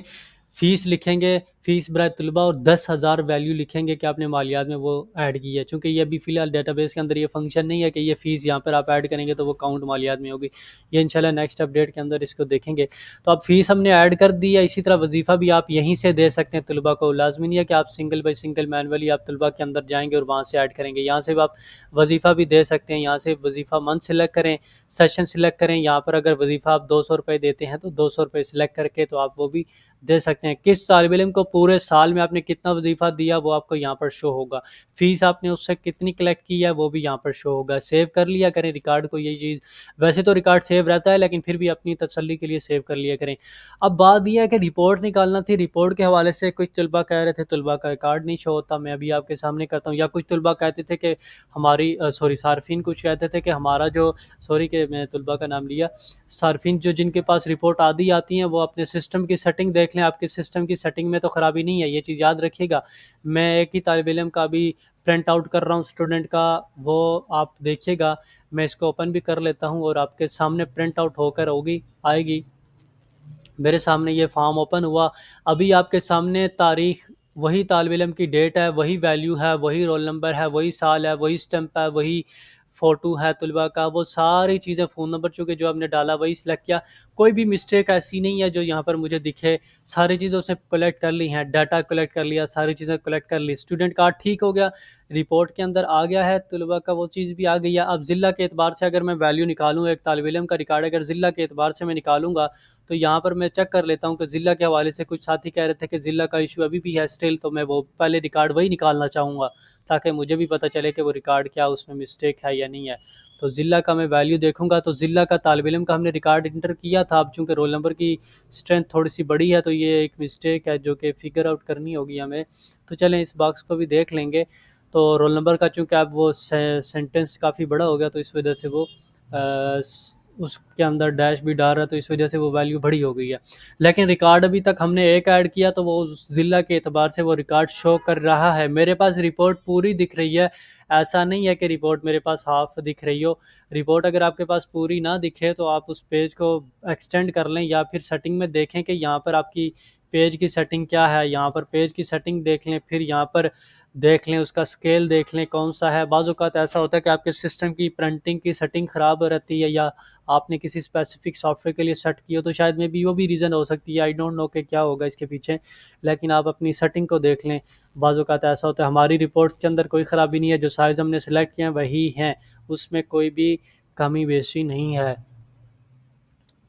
فیس لکھیں گے فیس برائے طلباء اور 10,000 ویلیو لکھیں گے کہ آپ نے مالیات میں وہ ایڈ کی ہے. چونکہ یہ ابھی فی الحال ڈیٹا بیس کے اندر یہ فنکشن نہیں ہے کہ یہ فیس یہاں پر آپ ایڈ کریں گے تو وہ کاؤنٹ مالیات میں ہوگی. یہ انشاءاللہ نیکسٹ اپڈیٹ کے اندر اس کو دیکھیں گے. تو اب فیس ہم نے ایڈ کر دی ہے. اسی طرح وظیفہ بھی آپ یہیں سے دے سکتے ہیں طلباء کو. لازمی نہیں ہے کہ آپ سنگل بائی سنگل مینولی آپ طلباء کے اندر جائیں گے اور وہاں سے ایڈ کریں گے. یہاں سے آپ وظیفہ بھی دے سکتے ہیں. یہاں سے وظیفہ منتھ سلیکٹ کریں, سیشن سلیکٹ کریں. یہاں پر اگر وظیفہ آپ 200 روپے دیتے ہیں تو 200 روپے سلیکٹ کر کے تو آپ وہ بھی دے سکتے ہیں. کس طالب علم کو پورے سال میں آپ نے کتنا وظیفہ دیا وہ آپ کو یہاں پر شو ہوگا. فیس آپ نے اس سے کتنی کلیکٹ کی ہے وہ بھی یہاں پر شو ہوگا. سیو کر لیا کریں ریکارڈ کو. یہ چیز ویسے تو ریکارڈ سیو رہتا ہے لیکن پھر بھی اپنی تسلی کے لیے سیو کر لیا کریں. اب بات یہ ہے کہ رپورٹ نکالنا تھی. رپورٹ کے حوالے سے کچھ طلباء کہہ رہے تھے طلباء کا ریکارڈ نہیں شو ہوتا. میں ابھی آپ کے سامنے کرتا ہوں. یا کچھ طلباء کہتے تھے کہ ہماری صارفین کچھ کہتے تھے کہ ہمارا جو کہ میں طلباء کا نام لیا, صارفین جن کے پاس رپورٹ آتی ہیں وہ اپنے سسٹم کی سیٹنگ دیکھ لیں. آپ کے سسٹم کی سیٹنگ میں تو خرابی نہیں ہے, یہ چیز یاد رکھیے گا. میں ایک ہی طالب علم کا بھی پرنٹ آؤٹ کر رہا ہوں اسٹوڈنٹ کا, وہ آپ دیکھیے گا. میں اس کو اوپن بھی کر لیتا ہوں اور آپ کے سامنے پرنٹ آؤٹ ہو کر آئے گی. میرے سامنے یہ فارم اوپن ہوا. ابھی آپ کے سامنے تاریخ, وہی طالب علم کی ڈیٹ ہے, وہی ویلیو ہے, وہی رول نمبر ہے, وہی سال ہے, وہی اسٹمپ ہے, وہی فوٹو ہے طلباء کا, وہ ساری چیزیں, فون نمبر چونکہ جو ہم نے ڈالا وہی سلیکٹ کیا. کوئی بھی مسٹیک ایسی نہیں ہے جو یہاں پر مجھے دکھے. ساری چیزیں اس نے کلیکٹ کر لی ہیں, ڈاٹا کلیکٹ کر لیا, ساری چیزیں کلیکٹ کر لی. اسٹوڈنٹ کارڈ ٹھیک ہو گیا, رپورٹ کے اندر آ گیا ہے طلباء کا, وہ چیز بھی آ گئی ہے. اب ضلع کے اعتبار سے اگر میں ویلیو نکالوں, ایک طالب علم کا ریکارڈ اگر ضلع کے اعتبار سے میں نکالوں گا تو یہاں پر میں چیک کر لیتا ہوں کہ ضلع کے حوالے سے کچھ ساتھی کہہ رہے تھے کہ ضلع کا ایشو ابھی بھی ہے اسٹل, تو میں وہ پہلے ریکارڈ وہی نکالنا چاہوں گا تاکہ مجھے بھی پتہ چلے کہ وہ ریکارڈ کیا اس میں مسٹیک ہے یا نہیں ہے. تو ضلع کا میں ویلیو دیکھوں گا. تو ضلع کا طالب علم کا ہم نے ریکارڈ انٹر کیا تھا. اب چونکہ رول نمبر کی اسٹرینتھ تھوڑی سی بڑی ہے تو یہ ایک مسٹیک ہے جو کہ فگر آؤٹ کرنی ہوگی ہمیں. تو چلیں اس باکس کو بھی دیکھ لیں گے. تو رول نمبر کا چونکہ اب وہ سینٹنس کافی بڑا ہو گیا تو اس وجہ سے وہ اس کے اندر ڈیش بھی ڈال رہا ہے تو اس وجہ سے وہ ویلیو بڑی ہو گئی ہے. لیکن ریکارڈ ابھی تک ہم نے ایک ایڈ کیا تو وہ ضلع کے اعتبار سے وہ ریکارڈ شو کر رہا ہے. میرے پاس رپورٹ پوری دکھ رہی ہے, ایسا نہیں ہے کہ رپورٹ میرے پاس ہاف دکھ رہی ہو. رپورٹ اگر آپ کے پاس پوری نہ دکھے تو آپ اس پیج کو ایکسٹینڈ کر لیں یا پھر سیٹنگ میں دیکھیں کہ یہاں پر آپ کی پیج کی سیٹنگ کیا ہے. یہاں پر پیج کی سیٹنگ دیکھ لیں, پھر یہاں پر دیکھ لیں اس کا اسکیل دیکھ لیں کون سا ہے. بعض اوقات ایسا ہوتا ہے کہ آپ کے سسٹم کی پرنٹنگ کی سیٹنگ خراب رہتی ہے یا آپ نے کسی اسپیسیفک سافٹ ویئر کے لیے سیٹ کی ہو تو شاید میں بھی وہ بھی ریزن ہو سکتی ہے. آئی ڈونٹ نو کہ کیا ہوگا اس کے پیچھے, لیکن آپ اپنی سیٹنگ کو دیکھ لیں. بعض اوقات ایسا ہوتا ہے. ہماری رپورٹس کے اندر کوئی خرابی نہیں ہے, جو سائز ہم نے سلیکٹ کیے ہیں وہی ہیں, اس میں کوئی بھی کمی بیشی نہیں ہے.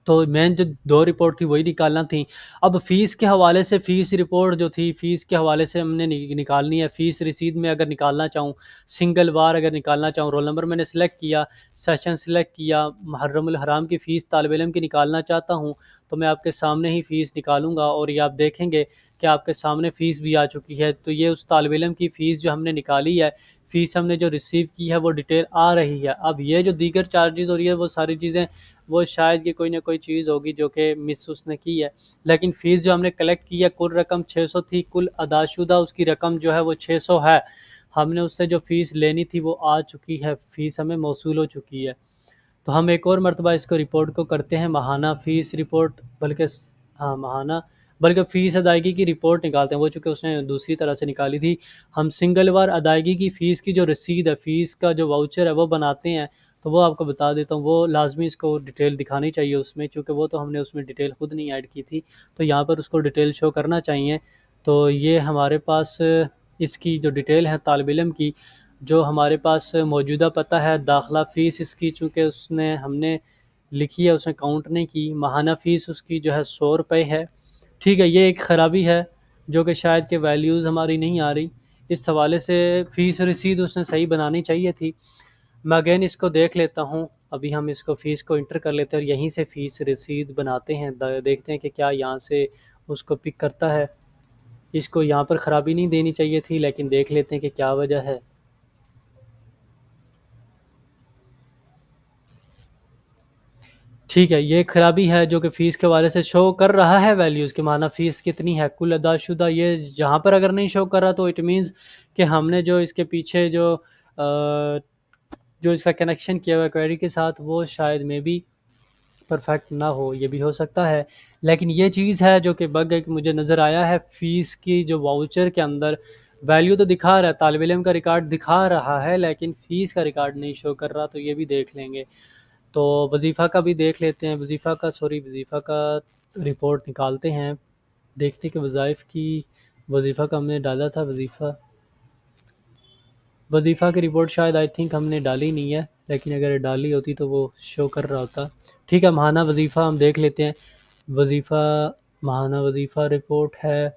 تو مین جو 2 رپورٹ تھی وہی نکالنا تھی. اب فیس کے حوالے سے فیس رپورٹ جو تھی فیس کے حوالے سے ہم نے نکالنی ہے. فیس رسید میں اگر نکالنا چاہوں, سنگل وار اگر نکالنا چاہوں, رول نمبر میں نے سلیکٹ کیا, سیشن سلیکٹ کیا, محرم الحرام کی فیس طالب علم کی نکالنا چاہتا ہوں تو میں آپ کے سامنے ہی فیس نکالوں گا اور یہ آپ دیکھیں گے کہ آپ کے سامنے فیس بھی آ چکی ہے. تو یہ اس طالب علم کی فیس جو ہم نے نکالی ہے, فیس ہم نے جو ریسیو کی ہے وہ ڈیٹیل آ رہی ہے. اب یہ جو دیگر چارجز اور یہ وہ ساری چیزیں وہ شاید یہ کوئی نہ کوئی چیز ہوگی جو کہ مس اس نے کی ہے. لیکن فیس جو ہم نے کلیکٹ کی ہے کل رقم 600 تھی, کل ادا شدہ اس کی رقم جو ہے وہ 600 ہے. ہم نے اس سے جو فیس لینی تھی وہ آ چکی ہے, فیس ہمیں موصول ہو چکی ہے. تو ہم ایک اور مرتبہ اس کو رپورٹ کو کرتے ہیں, ماہانہ فیس رپورٹ, ماہانہ بلکہ فیس ادائیگی کی رپورٹ نکالتے ہیں. وہ چونکہ اس نے دوسری طرح سے نکالی تھی, ہم سنگل وار ادائیگی کی فیس کی جو رسید ہے, فیس کا جو واؤچر ہے وہ بناتے ہیں. تو وہ آپ کو بتا دیتا ہوں, وہ لازمی اس کو ڈیٹیل دکھانی چاہیے اس میں, چونکہ وہ تو ہم نے اس میں ڈیٹیل خود نہیں ایڈ کی تھی تو یہاں پر اس کو ڈیٹیل شو کرنا چاہیے. تو یہ ہمارے پاس اس کی جو ڈیٹیل ہے طالب علم کی, جو ہمارے پاس موجودہ پتہ ہے, داخلہ فیس اس کی چونکہ ہم نے لکھی ہے, اس نے کاؤنٹ نہیں کی. ماہانہ فیس اس کی جو ہے 100 روپے ہے. ٹھیک ہے, یہ ایک خرابی ہے جو کہ شاید کہ ویلیوز ہماری نہیں آ رہی. اس حوالے سے فیس رسید اس نے صحیح بنانی چاہیے تھی. میں اگین اس کو دیکھ لیتا ہوں. ابھی ہم اس کو فیس کو انٹر کر لیتے ہیں اور یہیں سے فیس رسید بناتے ہیں, دیکھتے ہیں کہ کیا یہاں سے اس کو پک کرتا ہے. اس کو یہاں پر خرابی نہیں دینی چاہیے تھی, لیکن دیکھ لیتے ہیں کہ کیا وجہ ہے. ٹھیک ہے, یہ خرابی ہے جو کہ فیس کے حوالے سے شو کر رہا ہے ویلیوز کے معنی فیس کتنی ہے کل ادا شدہ. یہ جہاں پر اگر نہیں شو کر رہا تو اٹ مینز کہ ہم نے جو اس کے پیچھے جو اس کا کنیکشن کیا ہوا ہے کوئری کے ساتھ وہ شاید میں بھی پرفیکٹ نہ ہو، یہ بھی ہو سکتا ہے، لیکن یہ چیز ہے جو کہ بگ ایک مجھے نظر آیا ہے فیس کی جو واؤچر کے اندر ویلیو تو دکھا رہا ہے، طالب علم کا ریکارڈ دکھا رہا ہے لیکن فیس کا ریکارڈ نہیں شو کر رہا، تو یہ بھی دیکھ لیں گے۔ تو وظیفہ کا بھی دیکھ لیتے ہیں، وظیفہ کا رپورٹ نکالتے ہیں، دیکھتے کہ وظائف کی وظیفہ کا ہم نے ڈالا تھا، وظیفہ کی رپورٹ شاید آئی تھنک ہم نے ڈالی نہیں ہے، لیکن اگر ڈالی ہوتی تو وہ شو کر رہا ہوتا۔ ٹھیک ہے، ماہانہ وظیفہ ہم دیکھ لیتے ہیں، وظیفہ ماہانہ وظیفہ رپورٹ ہے،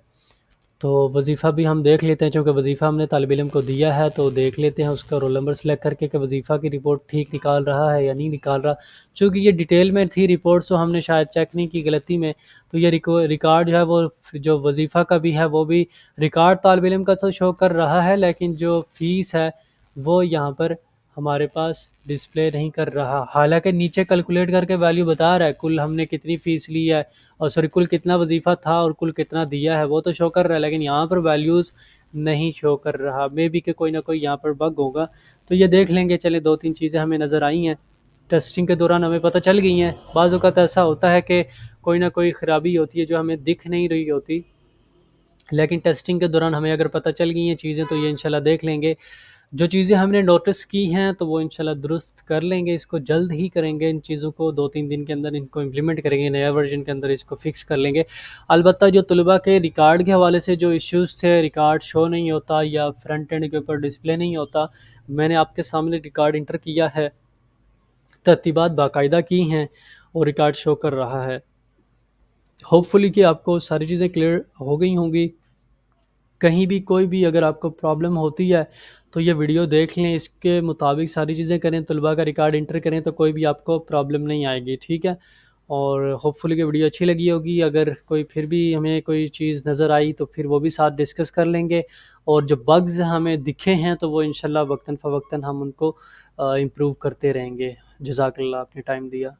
تو وظیفہ بھی ہم دیکھ لیتے ہیں، چونکہ وظیفہ ہم نے طالب علم کو دیا ہے تو دیکھ لیتے ہیں اس کا رول نمبر سلیکٹ کر کے کہ وظیفہ کی رپورٹ ٹھیک نکال رہا ہے یا نہیں نکال رہا، چونکہ یہ ڈیٹیل میں تھی رپورٹ تو ہم نے شاید چیک نہیں کی غلطی میں، تو یہ ریکارڈ جو ہے وہ جو وظیفہ کا بھی ہے وہ بھی ریکارڈ طالب علم کا تو شو کر رہا ہے، لیکن جو فیس ہے وہ یہاں پر ہمارے پاس ڈسپلے نہیں کر رہا، حالانکہ نیچے کیلکولیٹ کر کے ویلیو بتا رہا ہے کل ہم نے کتنی فیس لی ہے، اور سوری کل کتنا وظیفہ تھا اور کل کتنا دیا ہے وہ تو شو کر رہا ہے، لیکن یہاں پر ویلیوز نہیں شو کر رہا، مے بی کہ کوئی نہ کوئی یہاں پر بگ ہوگا، تو یہ دیکھ لیں گے۔ چلیں 2-3 چیزیں ہمیں نظر آئی ہیں ٹیسٹنگ کے دوران، ہمیں پتہ چل گئی ہیں۔ بعض اوقات ایسا ہوتا ہے کہ کوئی نہ کوئی خرابی ہوتی ہے جو ہمیں دکھ نہیں رہی ہوتی، لیکن ٹیسٹنگ کے دوران ہمیں اگر پتہ چل گئی ہیں چیزیں تو یہ انشاءاللہ دیکھ لیں گے۔ جو چیزیں ہم نے نوٹس کی ہیں تو وہ انشاءاللہ درست کر لیں گے، اس کو جلد ہی کریں گے، ان چیزوں کو 2-3 دن کے اندر ان کو امپلیمنٹ کریں گے، نیا ورژن کے اندر اس کو فکس کر لیں گے۔ البتہ جو طلباء کے ریکارڈ کے حوالے سے جو ایشوز تھے، ریکارڈ شو نہیں ہوتا یا فرنٹ اینڈ کے اوپر ڈسپلے نہیں ہوتا، میں نے آپ کے سامنے ریکارڈ انٹر کیا ہے، ترتیبات باقاعدہ کی ہیں اور ریکارڈ شو کر رہا ہے۔ ہوپ فلی کہ آپ کو ساری چیزیں کلیئر ہو گئی ہوں گی۔ کہیں بھی کوئی بھی اگر آپ کو پرابلم ہوتی ہے تو یہ ویڈیو دیکھ لیں، اس کے مطابق ساری چیزیں کریں، طلباء کا ریکارڈ انٹر کریں تو کوئی بھی آپ کو پرابلم نہیں آئے گی، ٹھیک ہے۔ اور ہوپ فلی کہ ویڈیو اچھی لگی ہوگی، اگر کوئی پھر بھی ہمیں کوئی چیز نظر آئی تو پھر وہ بھی ساتھ ڈسکس کر لیں گے، اور جو بگز ہمیں دکھے ہیں تو وہ انشاءاللہ وقتاً فوقتاً ہم ان کو امپروو کرتے رہیں گے۔ جزاک اللہ، آپ نے ٹائم دیا۔